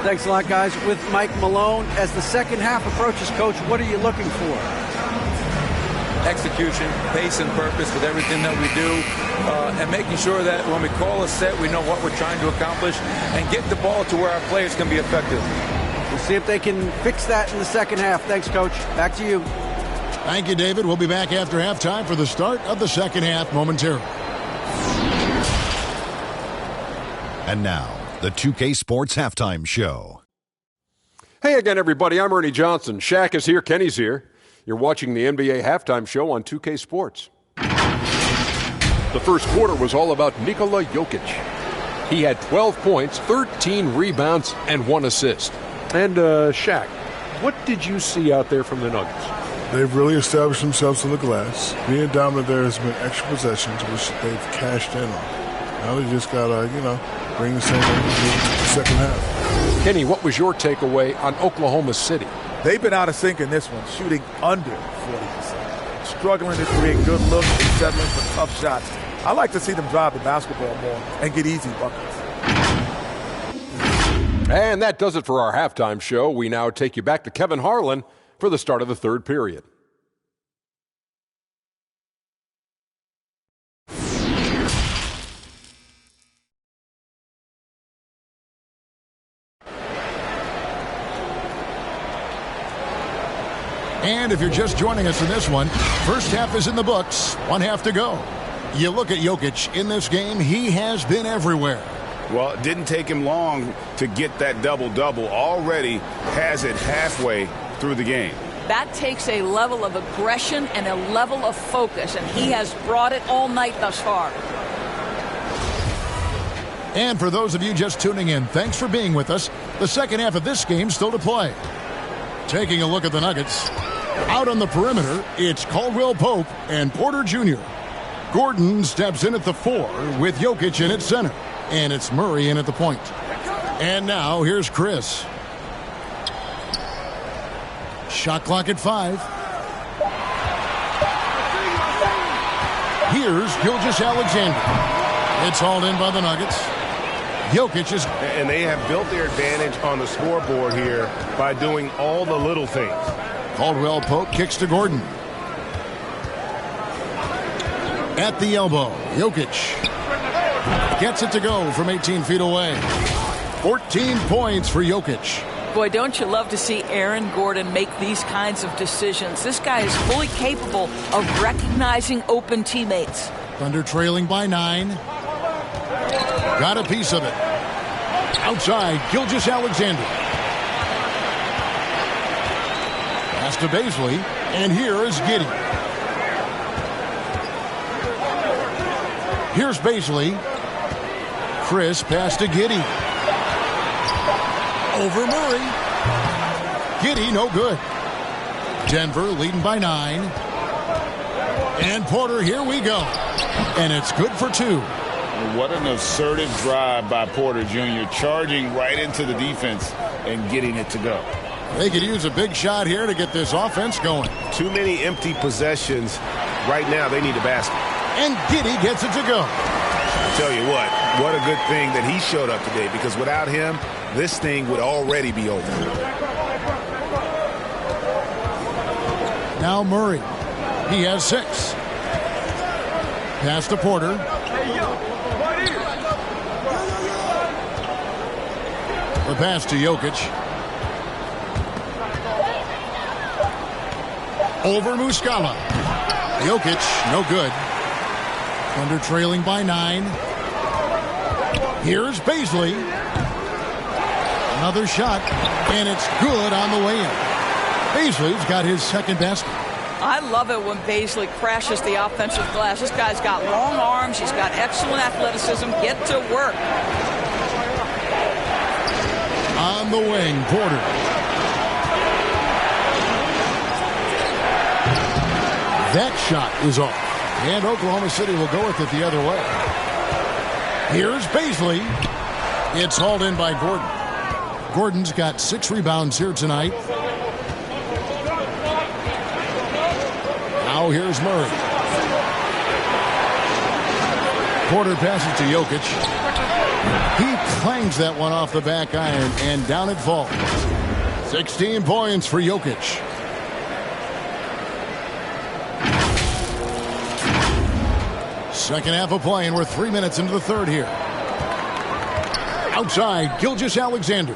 S2: Thanks a lot, guys. With Mike Malone, as the second half approaches, Coach, what are you looking for?
S7: Execution, pace, and purpose with everything that we do, and making sure that when we call a set, we know what we're trying to accomplish, and get the ball to where our players can be effective.
S2: We'll see if they can fix that in the second half. Thanks, Coach. Back to you.
S1: Thank you, David. We'll be back after halftime for the start of the second half momentarily.
S8: And now, the 2K Sports Halftime Show.
S9: Hey again, everybody. I'm Ernie Johnson. Shaq is here. Kenny's here. You're watching the NBA Halftime Show on 2K Sports. The first quarter was all about Nikola Jokic. He had 12 points, 13 rebounds, and 1 assist. And, Shaq, what did you see out there from the Nuggets?
S10: They've really established themselves on the glass. Being dominant there has been extra possessions, which they've cashed in on. Now they just got to, bring the same energy to the second half.
S9: Kenny, what was your takeaway on Oklahoma City?
S11: They've been out of sync in this one, shooting under 40%. Struggling to create good looks and settling for tough shots. I like to see them drive the basketball more and get easy buckets.
S9: And that does it for our halftime show. We now take you back to Kevin Harlan for the start of the third period.
S1: And if you're just joining us in this one, first half is in the books, 1 half to go. You look at Jokic in this game, he has been everywhere.
S3: Well, it didn't take him long to get that double-double. Already has it halfway through the game.
S5: That takes a level of aggression and a level of focus, and he has brought it all night thus far.
S1: And for those of you just tuning in, thanks for being with us. The second half of this game still to play. Taking a look at the Nuggets. Out on the perimeter, it's Caldwell Pope and Porter Jr. Gordon steps in at the 4 with Jokic in at center. And it's Murray in at the point. And now here's Chris. Shot clock at 5. Here's Gilgeous-Alexander. It's hauled in by the Nuggets. Jokic is...
S4: And they have built their advantage on the scoreboard here by doing all the little things.
S1: Caldwell Pope kicks to Gordon. At the elbow, Jokic gets it to go from 18 feet away. 14 points for Jokic.
S5: Boy, don't you love to see Aaron Gordon make these kinds of decisions. This guy is fully capable of recognizing open teammates.
S1: Thunder trailing by 9. Got a piece of it. Outside, Gilgeous-Alexander. Pass to Bazley, and here is Giddey. Here's Bazley. Chris pass to Giddey. Over Murray. Giddey, no good. Denver leading by 9. And Porter, here we go. And it's good for 2.
S3: What an assertive drive by Porter Jr., charging right into the defense and getting it to go.
S1: They could use a big shot here to get this offense going.
S4: Too many empty possessions. Right now, they need a basket.
S1: And Giddey gets it to go.
S3: I tell you what a good thing that he showed up today, because without him, this thing would already be over.
S1: Now Murray. He has 6. Pass to Porter. The pass to Jokic. Over Muscala. Jokic, no good. Thunder trailing by 9. Here's Bazley. Another shot, and it's good on the way in. Bazley's got his second basket.
S5: I love it when Bazley crashes the offensive glass. This guy's got long arms. He's got excellent athleticism. Get to work.
S1: On the wing, Porter. That shot is off. And Oklahoma City will go with it the other way. Here's Bazley. It's hauled in by Gordon. Gordon's got 6 rebounds here tonight. Now here's Murray. Porter passes to Jokic. He clangs that one off the back iron, and down it falls. 16 points for Jokic. Second half of play, and we're 3 minutes into the third here. Outside, Gilgeous-Alexander.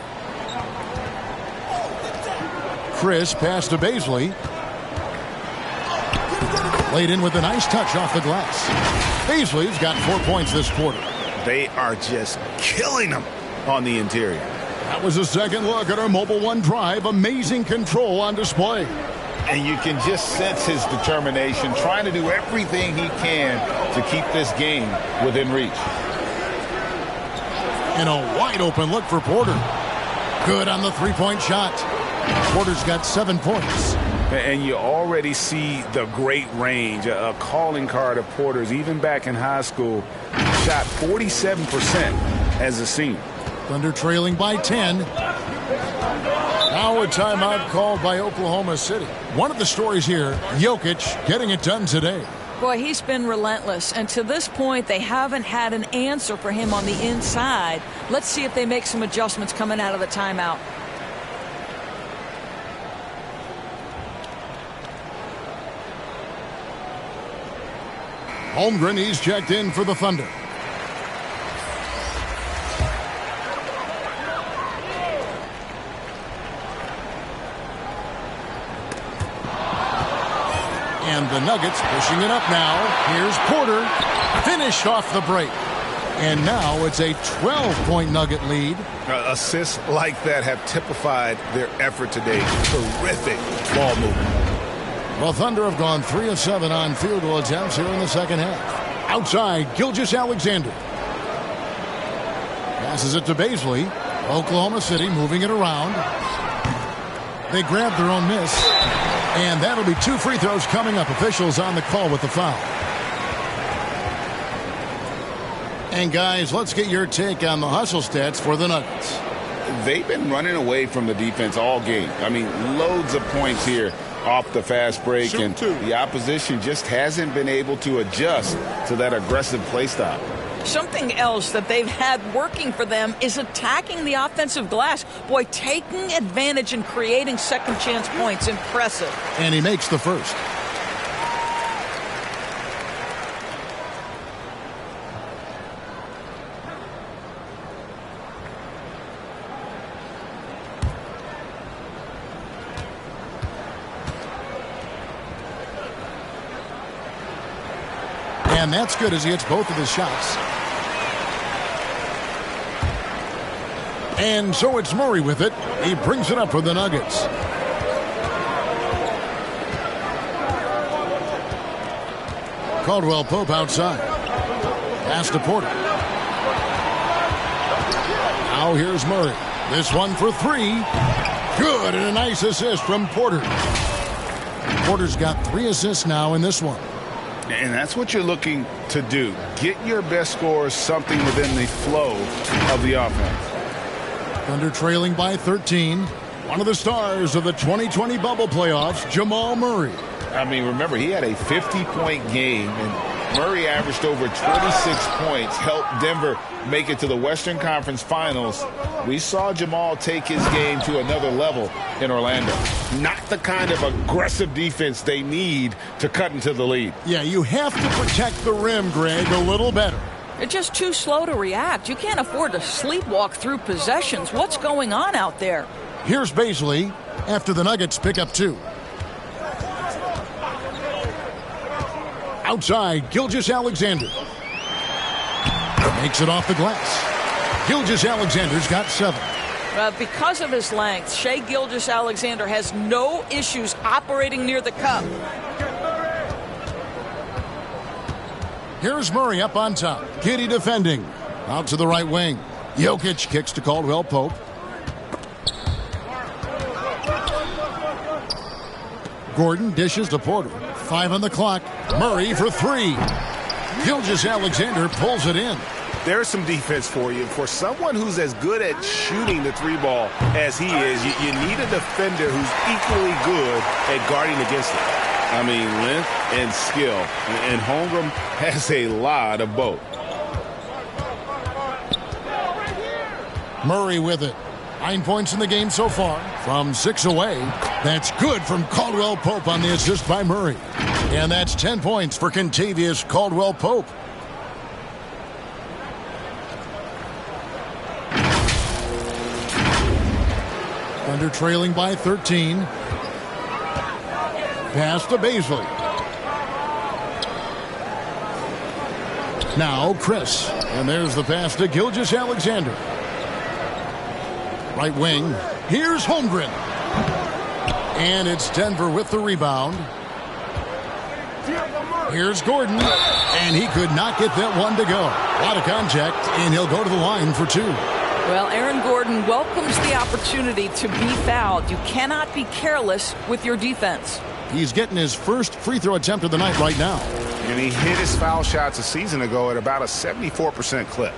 S1: Chris pass to Bazley. Laid in with a nice touch off the glass. Bazley's got 4 points this quarter.
S3: They are just killing them on the interior.
S1: That was a second look at our Mobile One drive. Amazing control on display.
S3: And you can just sense his determination, trying to do everything he can to keep this game within reach.
S1: And a wide open look for Porter. Good on the three-point shot. Porter's got 7 points.
S3: And you already see the great range, a calling card of Porter's. Even back in high school, shot 47% as a senior.
S1: Thunder trailing by 10. Now a timeout called by Oklahoma City. One of the stories here, Jokic getting it done today.
S5: Boy, he's been relentless, and to this point, they haven't had an answer for him on the inside. Let's see if they make some adjustments coming out of the timeout.
S1: Holmgren, he's checked in for the Thunder. And the Nuggets pushing it up now. Here's Porter. Finished off the break. And now it's a 12-point Nugget lead.
S3: Assists like that have typified their effort today. Terrific ball movement.
S1: The Thunder have gone 3 of 7 on field goal attempts here in the second half. Outside, Gilgeous-Alexander. Passes it to Bazley. Oklahoma City moving it around. They grab their own miss. And that'll be 2 free throws coming up. Officials on the call with the foul. And guys, let's get your take on the hustle stats for the Nuggets.
S3: They've been running away from the defense all game. I mean, loads of points here off the fast break. And the opposition just hasn't been able to adjust to that aggressive play style.
S5: Something else that they've had working for them is attacking the offensive glass. Boy, taking advantage and creating second chance points. Impressive.
S1: And he makes the first. And that's good as he hits both of his shots. And so it's Murray with it. He brings it up for the Nuggets. Caldwell Pope outside. Pass to Porter. Now here's Murray. This one for 3. Good, and a nice assist from Porter. Porter's got 3 assists now in this one.
S3: And that's what you're looking to do. Get your best scorers something within the flow of the offense.
S1: Thunder trailing by 13. One of the stars of the 2020 bubble playoffs, Jamal Murray.
S3: I mean, remember, he had a 50-point game, and Murray averaged over 26 points, helped Denver make it to the Western Conference Finals. We saw Jamal take his game to another level in Orlando. Not the kind of aggressive defense they need to cut into the lead.
S1: Yeah, you have to protect the rim, Greg, a little better.
S5: They're just too slow to react. You can't afford to sleepwalk through possessions. What's going on out there?
S1: Here's Bazley after the Nuggets pick up 2. Outside, Gilgeous-Alexander. Makes it off the glass. Gilgeous-Alexander's got 7.
S5: Because of his length, Shai Gilgeous-Alexander has no issues operating near the cup.
S1: Here's Murray up on top. Giddey defending. Out to the right wing. Jokic kicks to Caldwell Pope. Gordon dishes to Porter. 5 on the clock. Murray for 3. Gilgeous-Alexander pulls it in.
S3: There's some defense for you. For someone who's as good at shooting the 3-ball as he is, you need a defender who's equally good at guarding against it. I mean, length and skill. And Holmgren has a lot of both.
S1: Murray with it. 9 points in the game so far from 6 away. That's good from Caldwell Pope on the assist by Murray. And that's 10 points for Kentavious Caldwell Pope. Thunder trailing by 13. Pass to Bazley. Now Chris. And there's the pass to Gilgeous-Alexander. Right wing. Here's Holmgren. And it's Denver with the rebound. Here's Gordon. And he could not get that one to go. A lot of contact, and he'll go to the line for 2.
S5: Well, Aaron Gordon welcomes the opportunity to be fouled. You cannot be careless with your defense.
S1: He's getting his first free throw attempt of the night right now.
S3: And he hit his foul shots a season ago at about a 74% clip.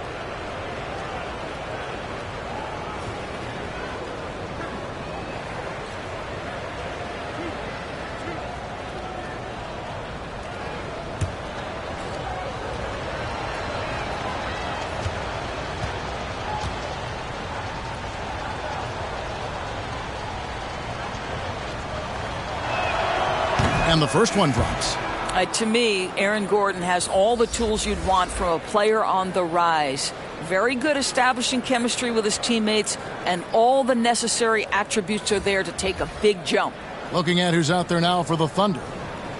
S1: And the first one drops.
S5: To me, Aaron Gordon has all the tools you'd want from a player on the rise. Very good establishing chemistry with his teammates, and all the necessary attributes are there to take a big jump.
S1: Looking at who's out there now for the Thunder.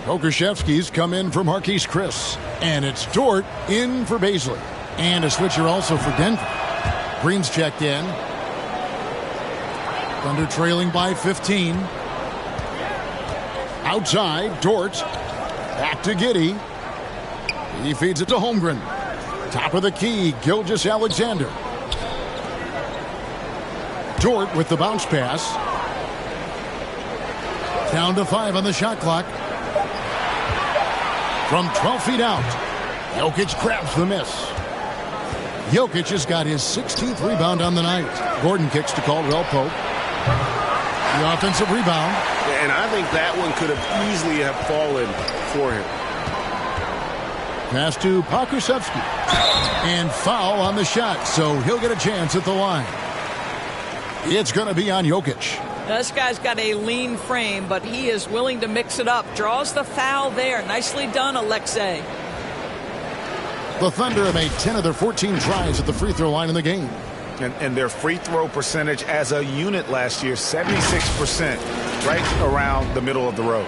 S1: Pokusevski's come in for Marquise Chris. And it's Dort in for Baisley. And a switcher also for Denver. Green's checked in. Thunder trailing by 15. Outside, Dort. Back to Giddey. He feeds it to Holmgren. Top of the key, Gilgeous-Alexander. Dort with the bounce pass. Down to 5 on the shot clock. From 12 feet out, Jokic grabs the miss. Jokic has got his 16th rebound on the night. Gordon kicks to Caldwell Pope. The offensive rebound.
S3: And I think that one could have easily have fallen for him.
S1: Pass to Pokusevski. And foul on the shot, so he'll get a chance at the line. It's going to be on Jokic.
S5: This guy's got a lean frame, but he is willing to mix it up. Draws the foul there. Nicely done, Alexei.
S1: The Thunder have made 10 of their 14 tries at the free throw line in the game.
S3: And their free throw percentage as a unit last year, 76%, right around the middle of the road.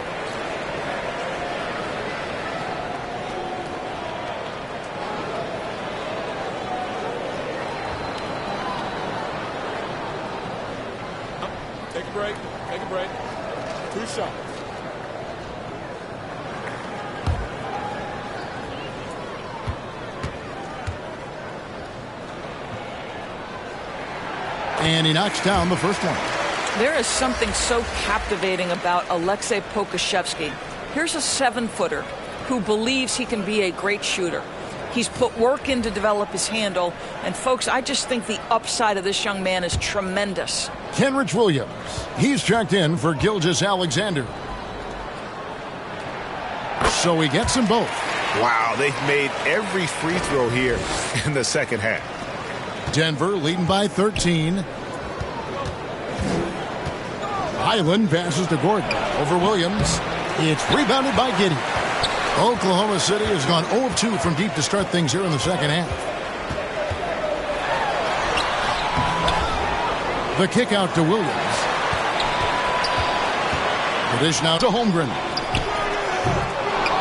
S6: Take a break. Take a break. 2 shots.
S1: And he knocks down the first one.
S5: There is something so captivating about Alexei Pokusevski. Here's a 7-footer who believes he can be a great shooter. He's put work in to develop his handle. And, folks, I just think the upside of this young man is tremendous.
S1: Kenrich Williams. He's checked in for Gilgeous-Alexander. So he gets them both.
S3: Wow, they've made every free throw here in the second half.
S1: Denver leading by 13. Highland passes to Gordon. Over Williams. It's rebounded by Giddey. Oklahoma City has gone 0 of 2 from deep to start things here in the second half. The kick out to Williams. The dish now to Holmgren.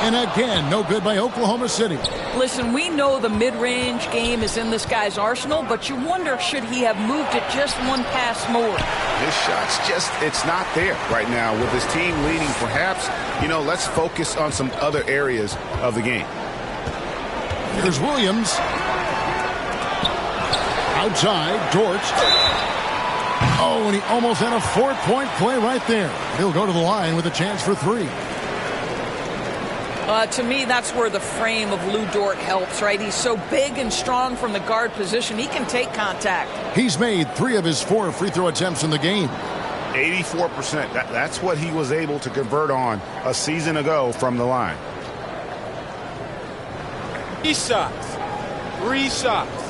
S1: And again, no good by Oklahoma City.
S5: Listen, we know the mid-range game is in this guy's arsenal, but you wonder, should he have moved it just one pass more?
S3: His shot's it's not there right now with his team leading. Perhaps, let's focus on some other areas of the game.
S1: Here's Williams. Outside, Dort. Oh, and he almost had a 4-point play right there. He'll go to the line with a chance for 3.
S5: To me, that's where the frame of Lou Dort helps, right? He's so big and strong from the guard position. He can take contact.
S1: He's made 3 of his 4 free throw attempts in the game.
S3: 84%. That's what he was able to convert on a season ago from the line.
S6: 3 shots. 3 shots.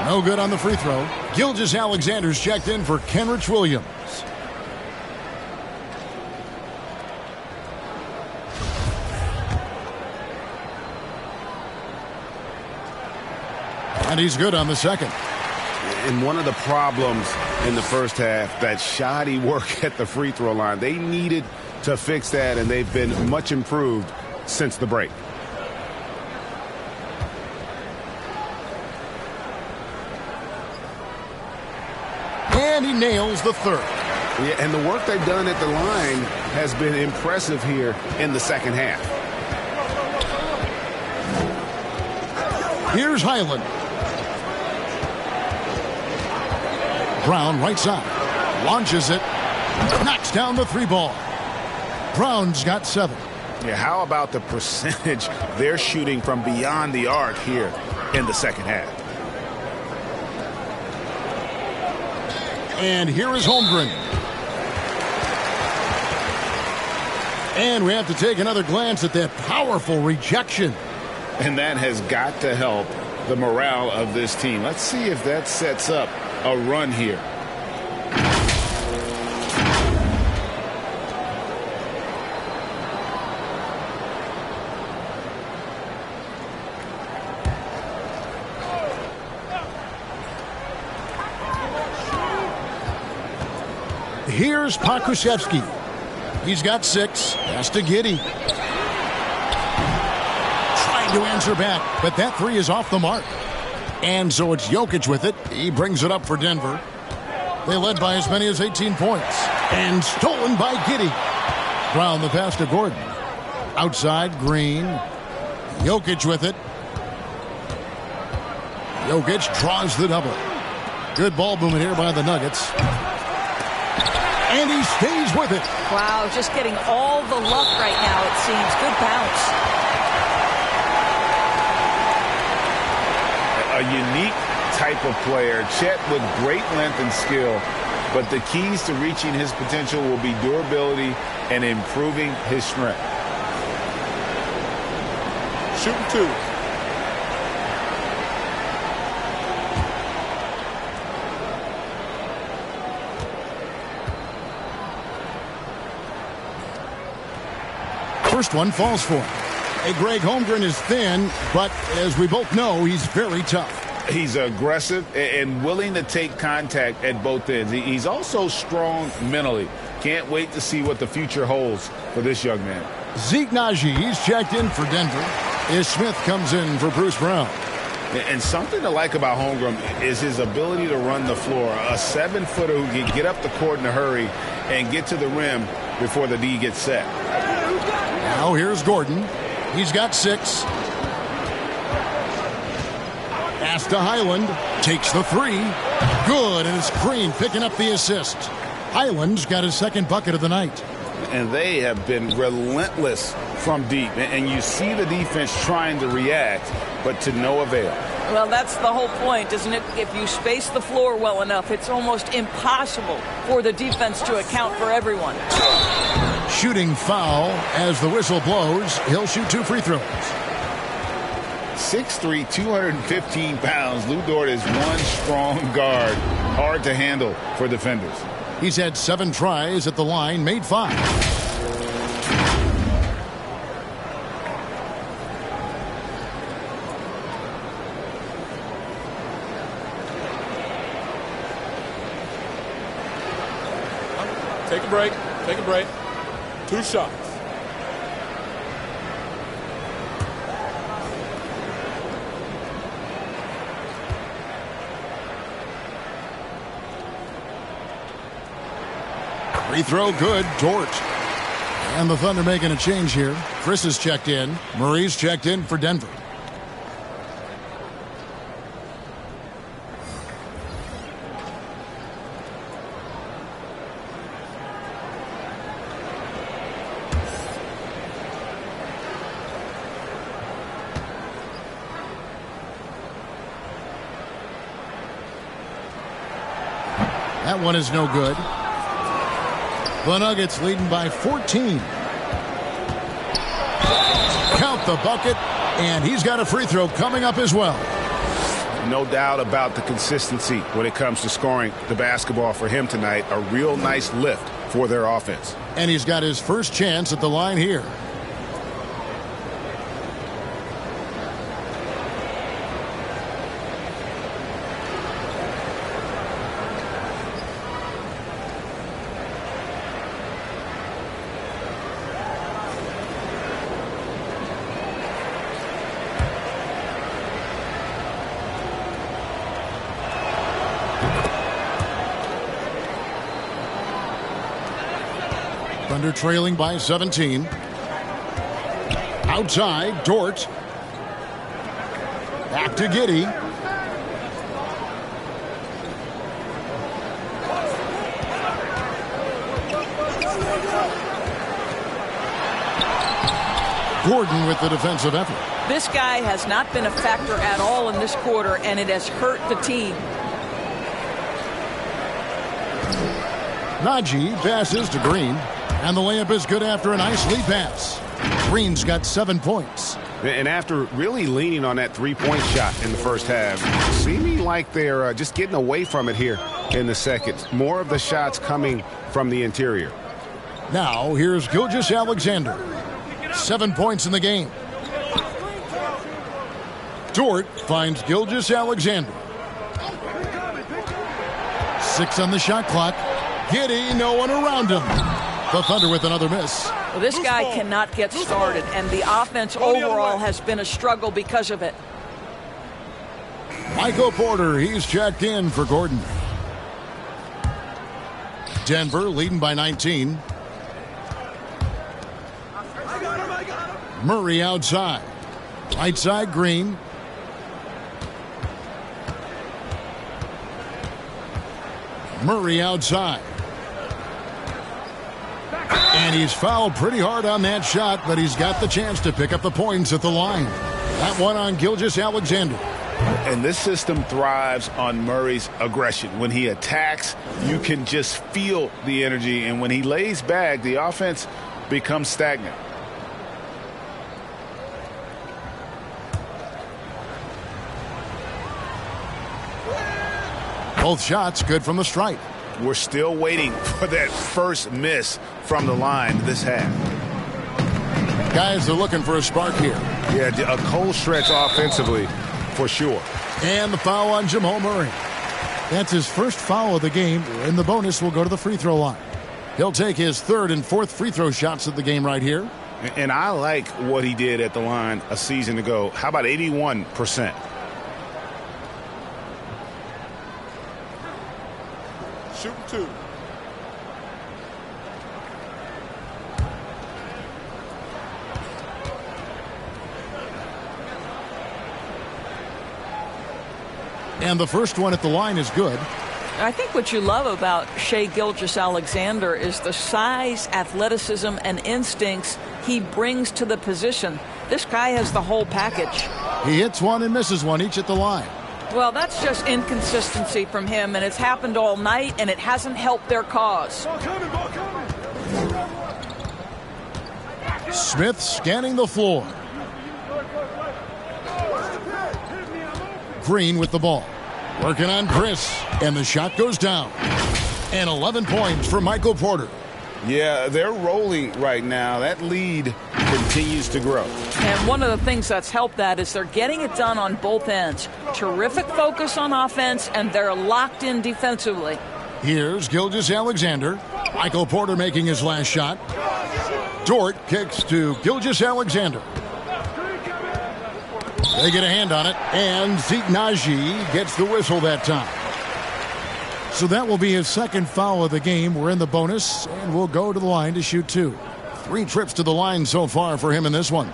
S1: No good on the free throw. Gilgeous-Alexander's checked in for Kenrich Williams. And he's good on the second.
S3: And one of the problems in the first half, that shoddy work at the free throw line. They needed to fix that, and they've been much improved since the break.
S1: And he nails the third.
S3: Yeah, and the work they've done at the line has been impressive here in the second half.
S1: Here's Highland. Brown right side. Launches it. Knocks down the 3 ball. Brown's got 7.
S3: Yeah, how about the percentage they're shooting from beyond the arc here in the second half?
S1: And here is Holmgren. And we have to take another glance at that powerful rejection.
S3: And that has got to help the morale of this team. Let's see if that sets up a run here.
S1: Here's Pokusevski. He's got 6. Pass to Giddey. Trying to answer back, but that 3 is off the mark. And so it's Jokic with it. He brings it up for Denver. They led by as many as 18 points. And stolen by Giddey. Brown the pass to Gordon. Outside, Green. Jokic with it. Jokic draws the double. Good ball movement here by the Nuggets. And he stays with it.
S5: Wow, just getting all the luck right now, it seems. Good bounce.
S3: A unique type of player. Chet with great length and skill. But the keys to reaching his potential will be durability and improving his strength.
S6: Shooting 2.
S1: First one falls for him. Hey, Greg, Holmgren is thin, but as we both know, he's very tough.
S3: He's aggressive and willing to take contact at both ends. He's also strong mentally. Can't wait to see what the future holds for this young man.
S1: Zeke Naji, he's checked in for Denver. Ish Smith comes in for Bruce Brown.
S3: And something to like about Holmgren is his ability to run the floor. A 7-footer who can get up the court in a hurry and get to the rim before the D gets set.
S1: Now here's Gordon. He's got 6. Pass to Highland. Takes the 3. Good, and it's Green picking up the assist. Highland's got his second bucket of the night.
S3: And they have been relentless from deep. And you see the defense trying to react, but to no avail.
S5: Well, that's the whole point, isn't it? If you space the floor well enough, it's almost impossible for the defense to account for everyone.
S1: Shooting foul as the whistle blows. He'll shoot 2 free throws.
S3: 6'3", 215 pounds. Lou Dort is one strong guard. Hard to handle for defenders.
S1: He's had 7 tries at the line, made 5.
S6: Take a break. Take a break. 2 shots.
S1: Free throw good, Dort. And the Thunder making a change here. Chris is checked in. Murray's checked in for Denver. That one is no good. The Nuggets leading by 14. Count the bucket, and he's got a free throw coming up as well.
S3: No doubt about the consistency when it comes to scoring the basketball for him tonight. A real nice lift for their offense.
S1: And he's got his first chance at the line here. Thunder trailing by 17. Outside, Dort. Back to Giddey. Gordon with the defensive effort.
S5: This guy has not been a factor at all in this quarter, and it has hurt the team.
S1: Naji passes to Green. And the layup is good after a nice lead pass. Green's got 7 points.
S4: And after really leaning on that three-point shot in the first half, seeming like they're just getting away from it here in the second. More of the shots coming from the interior.
S1: Now here's Gilgeous-Alexander. 7 points in the game. Dort finds Gilgeous-Alexander. 6 on the shot clock. Giddey, no one around him. The Thunder with another miss.
S5: Well, this guy cannot get started, and the offense overall has been a struggle because of it.
S1: Michael Porter, he's checked in for Gordon. Denver leading by 19. Murray outside. Right side, Green. Murray outside. And he's fouled pretty hard on that shot, but he's got the chance to pick up the points at the line. That one on Gilgeous-Alexander.
S3: And this system thrives on Murray's aggression. When he attacks, you can just feel the energy. And when he lays back, the offense becomes stagnant.
S1: Both shots good from the stripe.
S3: We're still waiting for that first miss from the line this half.
S1: Guys are looking for a spark here.
S4: Yeah, a cold stretch offensively for sure.
S1: And the foul on Jamal Murray. That's his first foul of the game, and the bonus will go to the free throw line. He'll take his third and fourth free throw shots of the game right here.
S3: And I like what he did at the line a season ago. How about 81%?
S6: Shooting two.
S1: And the first one at the line is good.
S5: I think what you love about Shai Gilgeous-Alexander is the size, athleticism, and instincts he brings to the position. This guy has the whole package.
S1: He hits one and misses one each at the line.
S5: Well, that's just inconsistency from him, and it's happened all night, and it hasn't helped their cause.
S1: Smith scanning the floor. Green with the ball. Working on Chris, and the shot goes down. And 11 points for Michael Porter.
S3: Yeah, they're rolling right now. That lead continues to grow.
S5: And one of the things that's helped that is they're getting it done on both ends. Terrific focus on offense, and they're locked in defensively.
S1: Here's Gilgeous-Alexander. Michael Porter making his last shot. Dort kicks to Gilgeous-Alexander. They get a hand on it, and Zeke Naji gets the whistle that time. So that will be his second foul of the game. We're in the bonus, and we'll go to the line to shoot two. 3 trips to the line so far for him in this one.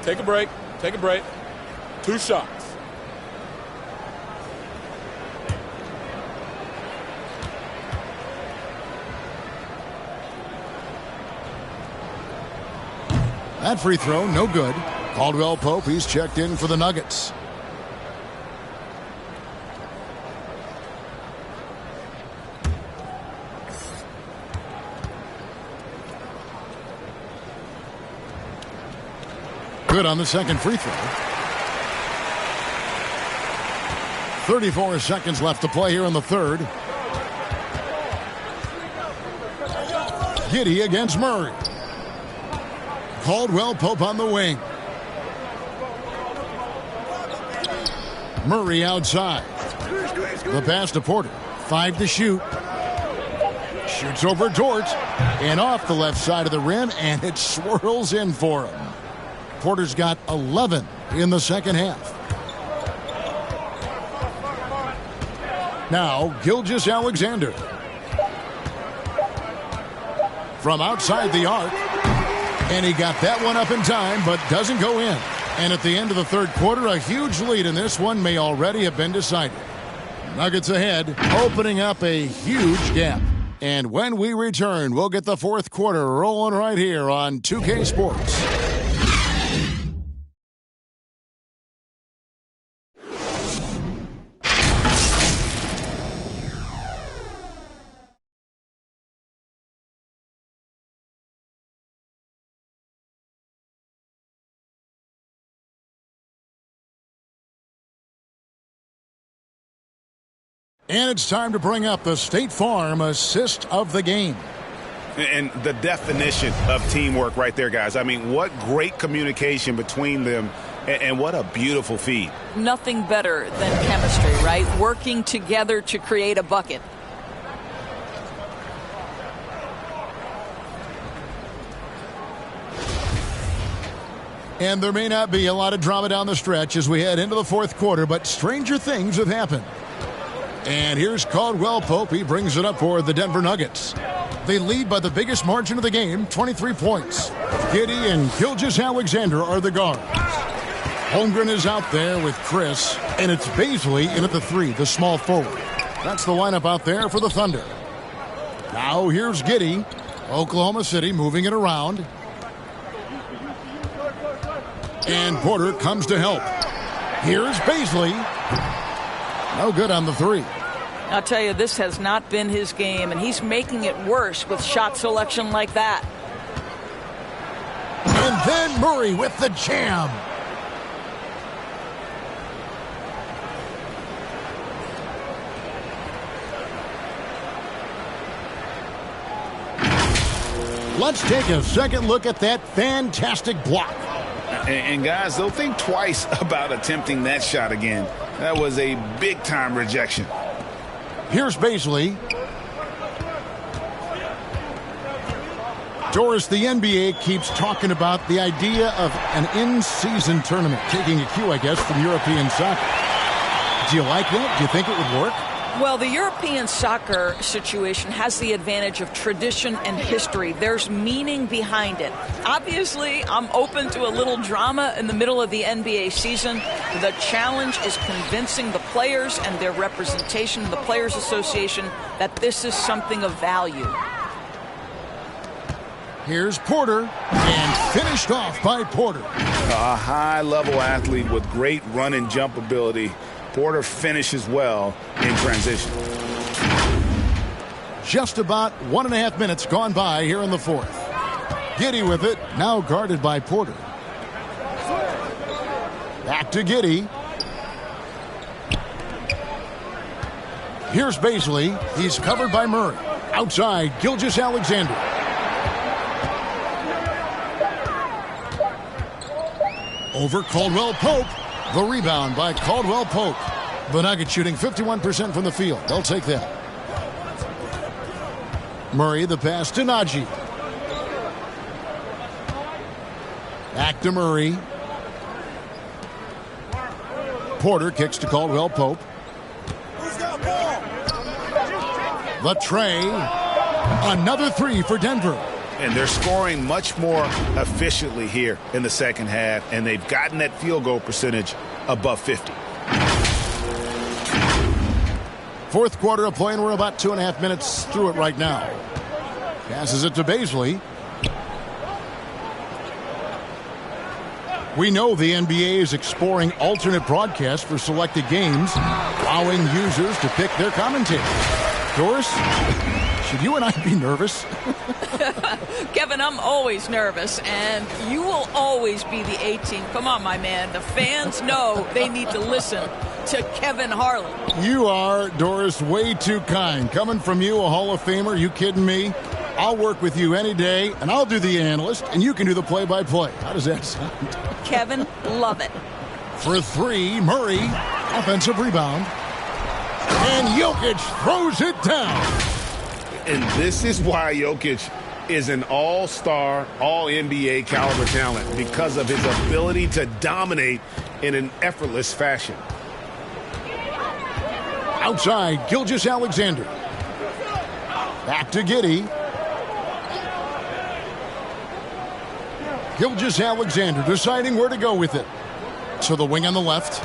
S6: Take a break. Take a break. 2 shots.
S1: That free throw, no good. Caldwell Pope, he's checked in for the Nuggets. Good on the second free throw. 34 seconds left to play here in the third. Giddey against Murray. Caldwell Pope on the wing. Murray outside. The pass to Porter. 5 to shoot. Shoots over Dort. And off the left side of the rim, and it swirls in for him. Porter's got 11 in the second half. Now, Gilgeous-Alexander. From outside the arc. And he got that one up in time, but doesn't go in. And at the end of the third quarter, a huge lead in this one may already have been decided. Nuggets ahead, opening up a huge gap. And when we return, we'll get the fourth quarter rolling right here on 2K Sports. And it's time to bring up the State Farm assist of the game.
S3: And the definition of teamwork right there, guys. I mean, what great communication between them And what a beautiful feed.
S5: Nothing better than chemistry, right? Working together to create a bucket.
S1: And there may not be a lot of drama down the stretch as we head into the fourth quarter, but stranger things have happened. And here's Caldwell Pope. He brings it up for the Denver Nuggets. They lead by the biggest margin of the game, 23 points. Giddey and Gilgeous-Alexander are the guards. Holmgren is out there with Chris, and it's Bazley in at the 3, the small forward. That's the lineup out there for the Thunder. Now here's Giddey. Oklahoma City moving it around. And Porter comes to help. Here's Bazley. No good on the 3.
S5: I'll tell you, this has not been his game, and he's making it worse with shot selection like that.
S1: And then Murray with the jam. Let's take a second look at that fantastic block.
S3: And guys, they'll think twice about attempting that shot again. That was a big-time rejection.
S1: Here's Bazley. Doris, the NBA keeps talking about the idea of an in-season tournament, taking a cue, I guess, from European soccer. Do you like that? Do you think it would work?
S5: Well, the European soccer situation has the advantage of tradition and history. There's meaning behind it. Obviously, I'm open to a little drama in the middle of the NBA season. The challenge is convincing the players and their representation in the Players Association that this is something of value.
S1: Here's Porter, and finished off by Porter.
S3: A high-level athlete with great run and jump ability. Porter finishes well in transition.
S1: Just about 1.5 minutes gone by here in the fourth. Giddey with it, now guarded by Porter. Back to Giddey. Here's Bazley. He's covered by Murray. Outside, Gilgeous-Alexander. Over Caldwell Pope. The rebound by Caldwell Pope. The Nuggets shooting 51% from the field. They'll take that. Murray, the pass to Naji. Back to Murray. Porter kicks to Caldwell Pope. The tray. Another 3 for Denver.
S3: And they're scoring much more efficiently here in the second half, and they've gotten that field goal percentage above 50.
S1: Fourth quarter of play, and we're about 2.5 minutes through it right now. Passes it to Bazley. We know the NBA is exploring alternate broadcasts for selected games, allowing users to pick their commentators. Doris, should you and I be nervous?
S5: Kevin, I'm always nervous, and you will always be the A-team. Come on, my man. The fans know they need to listen to Kevin Harlan.
S1: You are, Doris, way too kind. Coming from you, a Hall of Famer, you kidding me? I'll work with you any day, and I'll do the analyst, and you can do the play-by-play. How does that sound?
S5: Kevin, love it.
S1: For 3, Murray, offensive rebound. And Jokic throws it down.
S3: And this is why Jokic is an all-star, all-NBA caliber talent, because of his ability to dominate in an effortless fashion.
S1: Outside, Gilgeous-Alexander. Back to Giddey. Gilgeous-Alexander deciding where to go with it. To the wing on the left.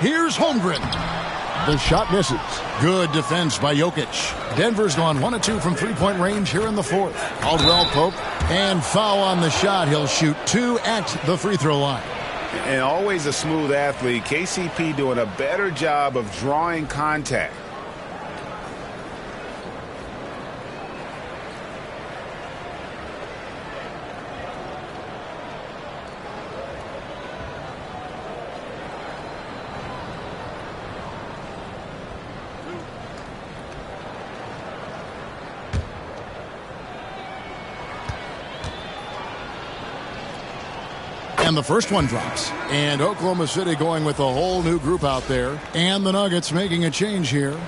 S1: Here's Holmgren. The shot misses. Good defense by Jokic. Denver's gone 1 of 2 from three-point range here in the fourth. Caldwell Pope, and foul on the shot. He'll shoot 2 at the free throw line.
S3: And always a smooth athlete. KCP doing a better job of drawing contact.
S1: And the first one drops. And Oklahoma City going with a whole new group out there. And the Nuggets making a change here.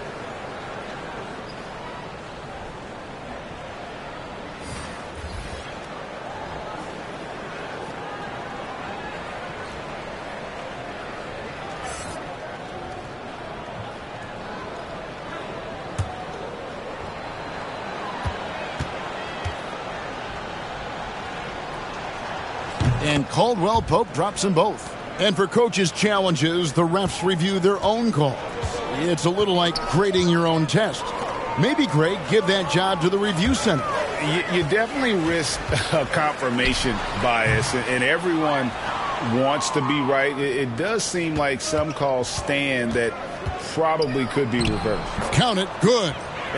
S1: And Caldwell Pope drops them both. And for coaches' challenges, the refs review their own calls. It's a little like grading your own test. Maybe, Greg, give that job to the review center.
S3: You definitely risk a confirmation bias, and everyone wants to be right. It does seem like some calls stand that probably could be reversed.
S1: Count it. Good.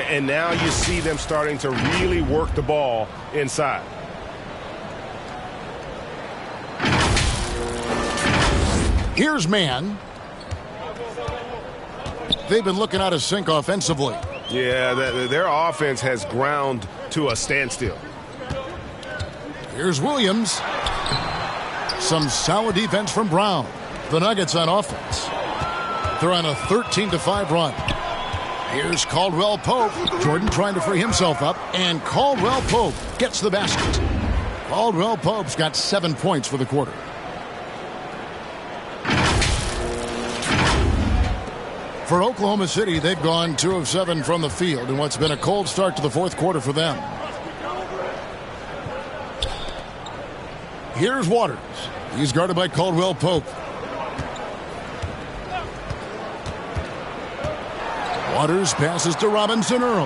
S4: And now you see them starting to really work the ball inside.
S1: Here's man. They've been looking out of sync offensively.
S4: Yeah, their offense has ground to a standstill.
S1: Here's Williams. Some solid defense from Brown. The Nuggets on offense. They're on a 13-5 run. Here's Caldwell Pope. Jordan trying to free himself up. And Caldwell Pope gets the basket. Caldwell Pope's got 7 points for the quarter. For Oklahoma City, they've gone 2 of 7 from the field in what's been a cold start to the fourth quarter for them. Here's Waters. He's guarded by Caldwell Pope. Waters passes to Robinson Earl.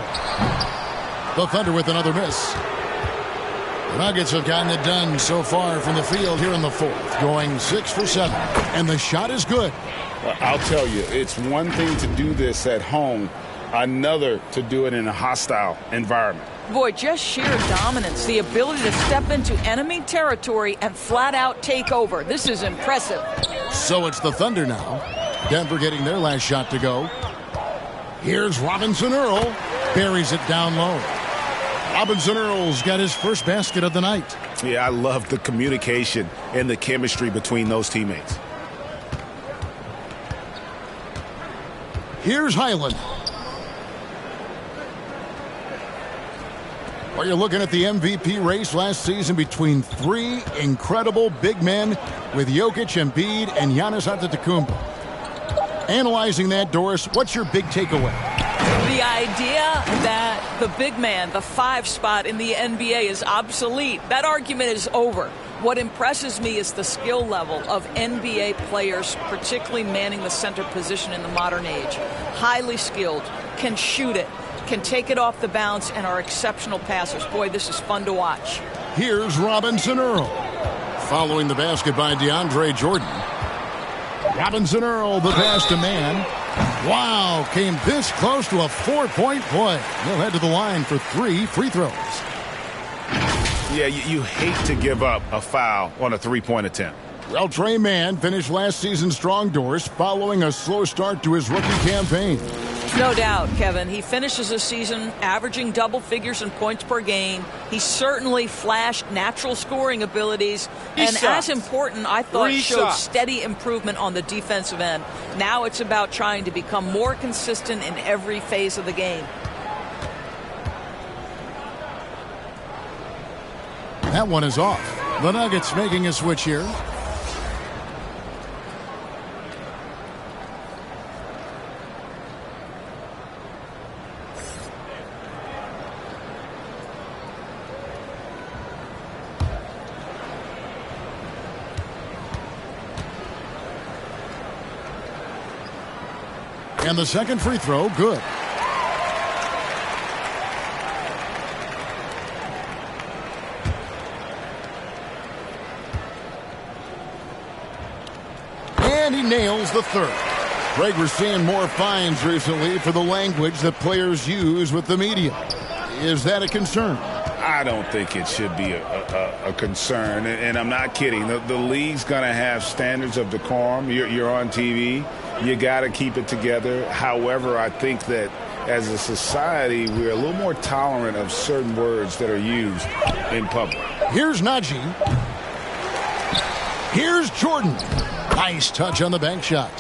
S1: The Thunder with another miss. The Nuggets have gotten it done so far from the field here in the fourth, going 6 for 7. And the shot is good.
S3: Well, I'll tell you, it's one thing to do this at home, another to do it in a hostile environment.
S5: Boy, just sheer dominance, the ability to step into enemy territory and flat out take over. This is impressive.
S1: So it's the Thunder now. Denver getting their last shot to go. Here's Robinson Earl. Buries it down low. Robinson Earl's got his first basket of the night.
S3: Yeah, I love the communication and the chemistry between those teammates.
S1: Here's Highland. Well, you're looking at the MVP race last season between 3 incredible big men with Jokic, Embiid, and Giannis Antetokounmpo. Analyzing that, Doris, what's your big takeaway?
S5: The idea that the big man, the 5 spot in the NBA is obsolete. That argument is over. What impresses me is the skill level of NBA players, particularly manning the center position in the modern age. Highly skilled, can shoot it, can take it off the bounce, and are exceptional passers. Boy, this is fun to watch.
S1: Here's Robinson Earl. Following the basket by DeAndre Jordan. Robinson Earl, the pass to man. Wow, came this close to a 4-point play. He'll head to the line for 3 free throws.
S3: Yeah, you hate to give up a foul on a 3-point attempt.
S1: Well, Trey Mann finished last season strong, Doris, following a slow start to his rookie campaign.
S5: No doubt, Kevin. He finishes the season averaging double figures in points per game. He certainly flashed natural scoring abilities. And as important, I thought, showed steady improvement on the defensive end. Now it's about trying to become more consistent in every phase of the game.
S1: That one is off. The Nuggets making a switch here. And the second free throw, good. And he nails the third. Greg, we're seeing more fines recently for the language that players use with the media. Is that a concern?
S3: I don't think it should be a concern, and I'm not kidding. The league's going to have standards of decorum. You're on TV. You got to keep it together. However, I think that as a society, we're a little more tolerant of certain words that are used in public.
S1: Here's Najee. Here's Jordan. Nice touch on the bank shot.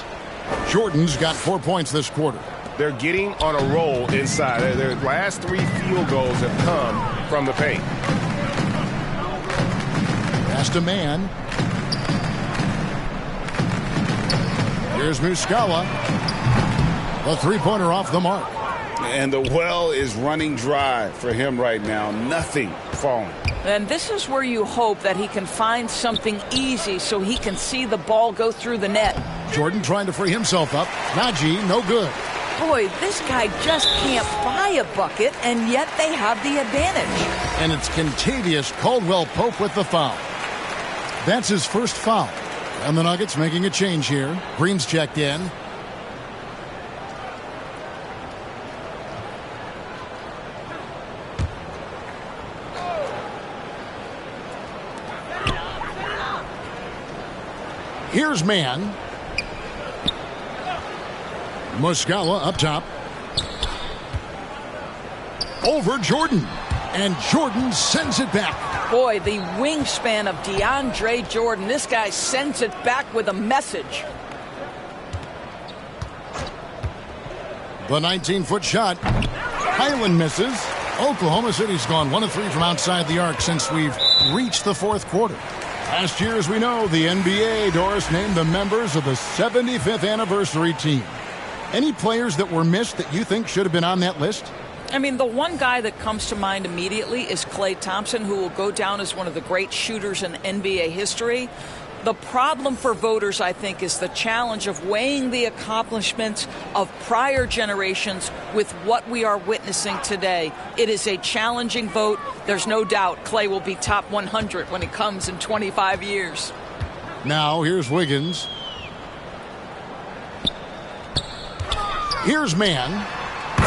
S1: Jordan's got 4 points this quarter.
S4: They're getting on a roll inside. Their last 3 field goals have come from the paint.
S1: Pass to Mann. Here's Muscala. The three-pointer off the mark.
S3: And the well is running dry for him right now. Nothing falling.
S5: And this is where you hope that he can find something easy so he can see the ball go through the net.
S1: Jordan trying to free himself up. Najee, no good.
S5: Boy, this guy just can't buy a bucket, and yet they have the advantage.
S1: And it's Kentavious Caldwell-Pope with the foul. That's his first foul. And the Nuggets making a change here. Green's checked in. Here's Mann. Muscala up top. Over Jordan. And Jordan sends it back.
S5: Boy, the wingspan of DeAndre Jordan. This guy sends it back with a message.
S1: The 19-foot shot. Highland misses. Oklahoma City's gone 1 of 3 from outside the arc since we've reached the fourth quarter. Last year, as we know, the NBA, Doris, named the members of the 75th anniversary team. Any players that were missed that you think should have been on that list?
S5: I mean, the one guy that comes to mind immediately is Klay Thompson, who will go down as one of the great shooters in NBA history. The problem for voters, I think, is the challenge of weighing the accomplishments of prior generations with what we are witnessing today. It is a challenging vote. There's no doubt Klay will be top 100 when it comes in 25 years.
S1: Now, here's Wiggins. Here's Mann.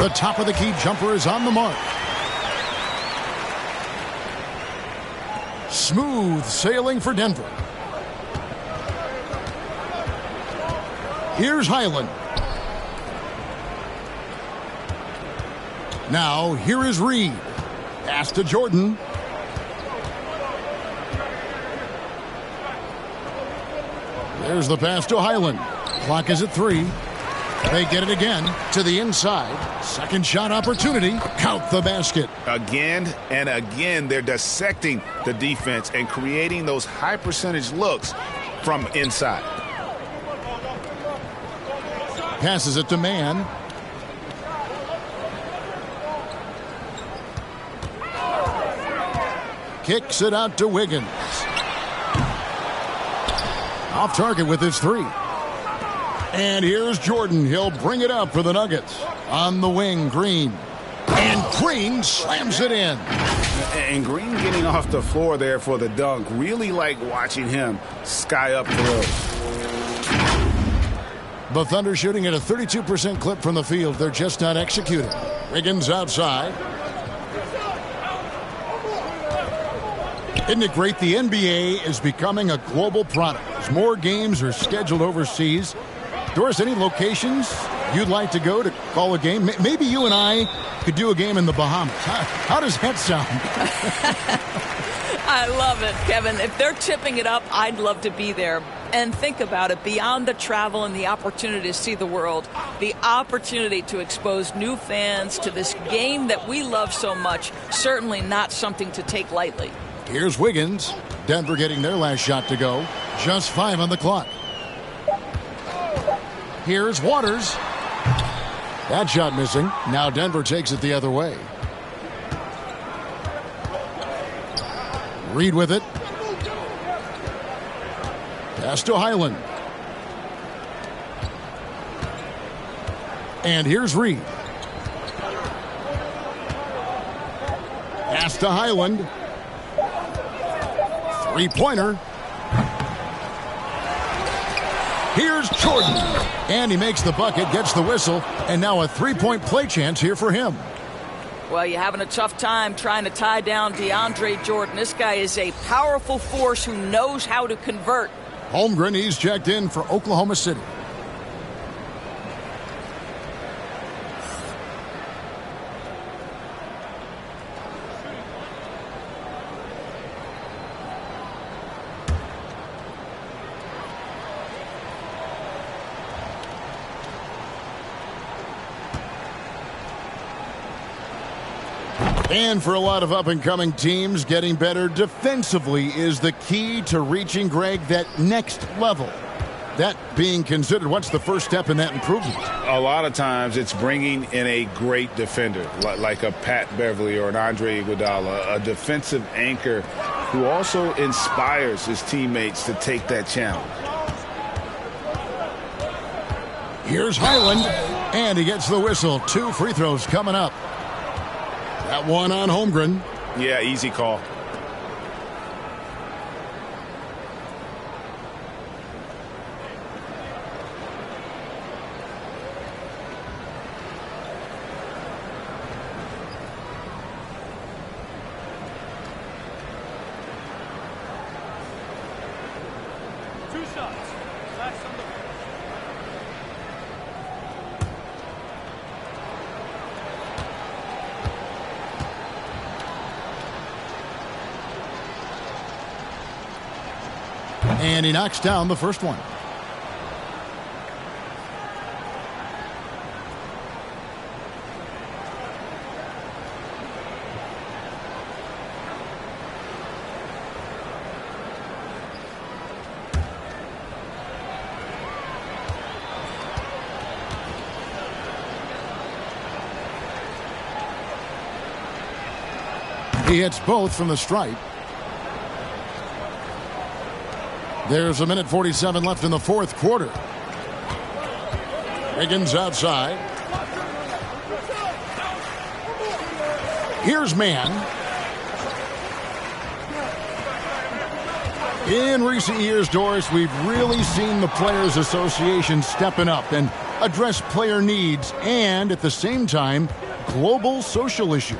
S1: The top of the key jumper is on the mark. Smooth sailing for Denver. Here's Highland. Now, here is Reed. Pass to Jordan. There's the pass to Highland. Clock is at 3. They get it again to the inside. Second shot opportunity. Count the basket.
S3: Again and again, they're dissecting the defense and creating those high percentage looks from inside.
S1: Passes it to Mann. Kicks it out to Wiggins. Off target with his 3. And here's Jordan. He'll bring it up for the Nuggets. On the wing, Green. And Green slams it in.
S3: And Green getting off the floor there for the dunk. Really like watching him sky up through.
S1: The Thunder shooting at a 32% clip from the field. They're just not executing. Wiggins outside. Isn't it great? The NBA is becoming a global product. As more games are scheduled overseas. Doris, any locations you'd like to go to call a game? Maybe you and I could do a game in the Bahamas. How does that sound?
S5: I love it, Kevin. If they're tipping it up, I'd love to be there. And think about it, beyond the travel and the opportunity to see the world, the opportunity to expose new fans to this game that we love so much, certainly not something to take lightly.
S1: Here's Wiggins. Denver getting their last shot to go. Just 5 on the clock. Here's Waters. That shot missing. Now Denver takes it the other way. Reed with it. Pass to Highland. And here's Reed. Pass to Highland. Three-pointer. Here's Jordan. And he makes the bucket, gets the whistle, and now a three-point play chance here for him.
S5: Well, you're having a tough time trying to tie down DeAndre Jordan. This guy is a powerful force who knows how to convert.
S1: Holmgren, he's checked in for Oklahoma City. And for a lot of up-and-coming teams, getting better defensively is the key to reaching, Greg, that next level. That being considered, what's the first step in that improvement?
S3: A lot of times it's bringing in a great defender, like a Pat Beverly or an Andre Iguodala, a defensive anchor who also inspires his teammates to take that challenge.
S1: Here's Highland, and he gets the whistle. 2 free throws coming up. That one on Holmgren.
S3: Yeah, easy call.
S1: And he knocks down the first one. He hits both from the stripe. There's a minute 47 left in the fourth quarter. Higgins outside. Here's Mann. In recent years, Doris, we've really seen the Players Association stepping up and address player needs and, at the same time, global social issues.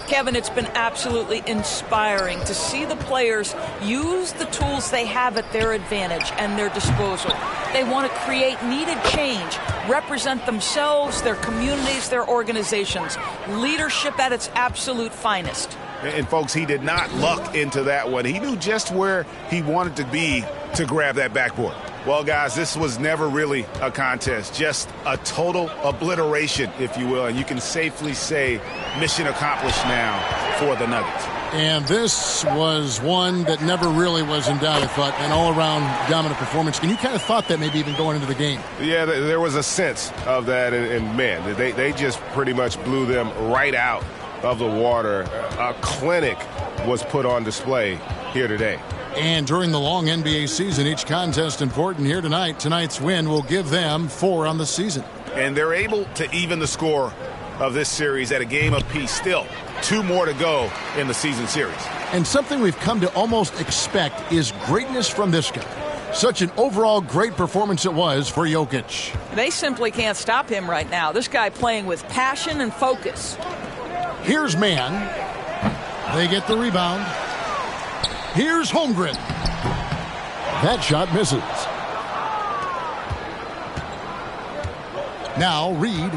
S5: Kevin, it's been absolutely inspiring to see the players use the tools they have at their advantage and their disposal. They want to create needed change, represent themselves, their communities, their organizations. Leadership at its absolute finest.
S3: And folks, he did not luck into that one. He knew just where he wanted to be to grab that backboard. Well, guys, this was never really a contest, just a total obliteration, if you will. And you can safely say mission accomplished now for the Nuggets.
S1: And this was one that never really was in doubt, I thought, an all-around dominant performance. And you kind of thought that maybe even going into the game.
S4: Yeah, there was a sense of that. And man, they just pretty much blew them right out of the water. A clinic was put on display here today.
S1: And during the long NBA season, each contest important here tonight. Tonight's win will give them 4 on the season.
S3: And they're able to even the score of this series at a game apiece. Still, 2 more to go in the season series.
S1: And something we've come to almost expect is greatness from this guy. Such an overall great performance it was for Jokic.
S5: They simply can't stop him right now. This guy playing with passion and focus.
S1: Here's Mann. They get the rebound. Here's Holmgren. That shot misses. Now Reed.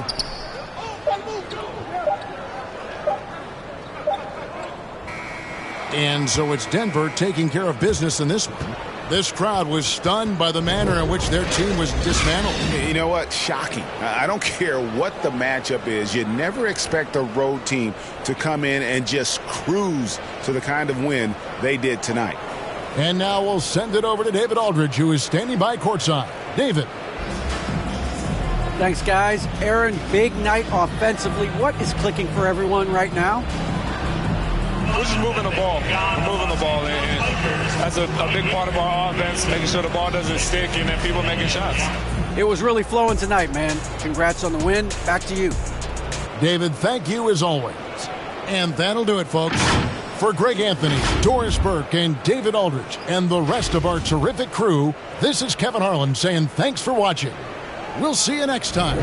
S1: And so it's Denver taking care of business in this one. This crowd was stunned by the manner in which their team was dismantled.
S3: You know what? Shocking. I don't care what the matchup is. You never expect a road team to come in and just cruise to the kind of win they did tonight.
S1: And now we'll send it over to David Aldridge, who is standing by courtside. David.
S2: Thanks, guys. Aaron, big night offensively. What is clicking for everyone right now?
S12: We're just moving the ball. We're moving the ball. And that's a big part of our offense, making sure the ball doesn't stick and then people making shots.
S2: It was really flowing tonight, man. Congrats on the win. Back to you.
S1: David, thank you as always. And that'll do it, folks. For Greg Anthony, Doris Burke, and David Aldridge, and the rest of our terrific crew, this is Kevin Harlan saying thanks for watching. We'll see you next time.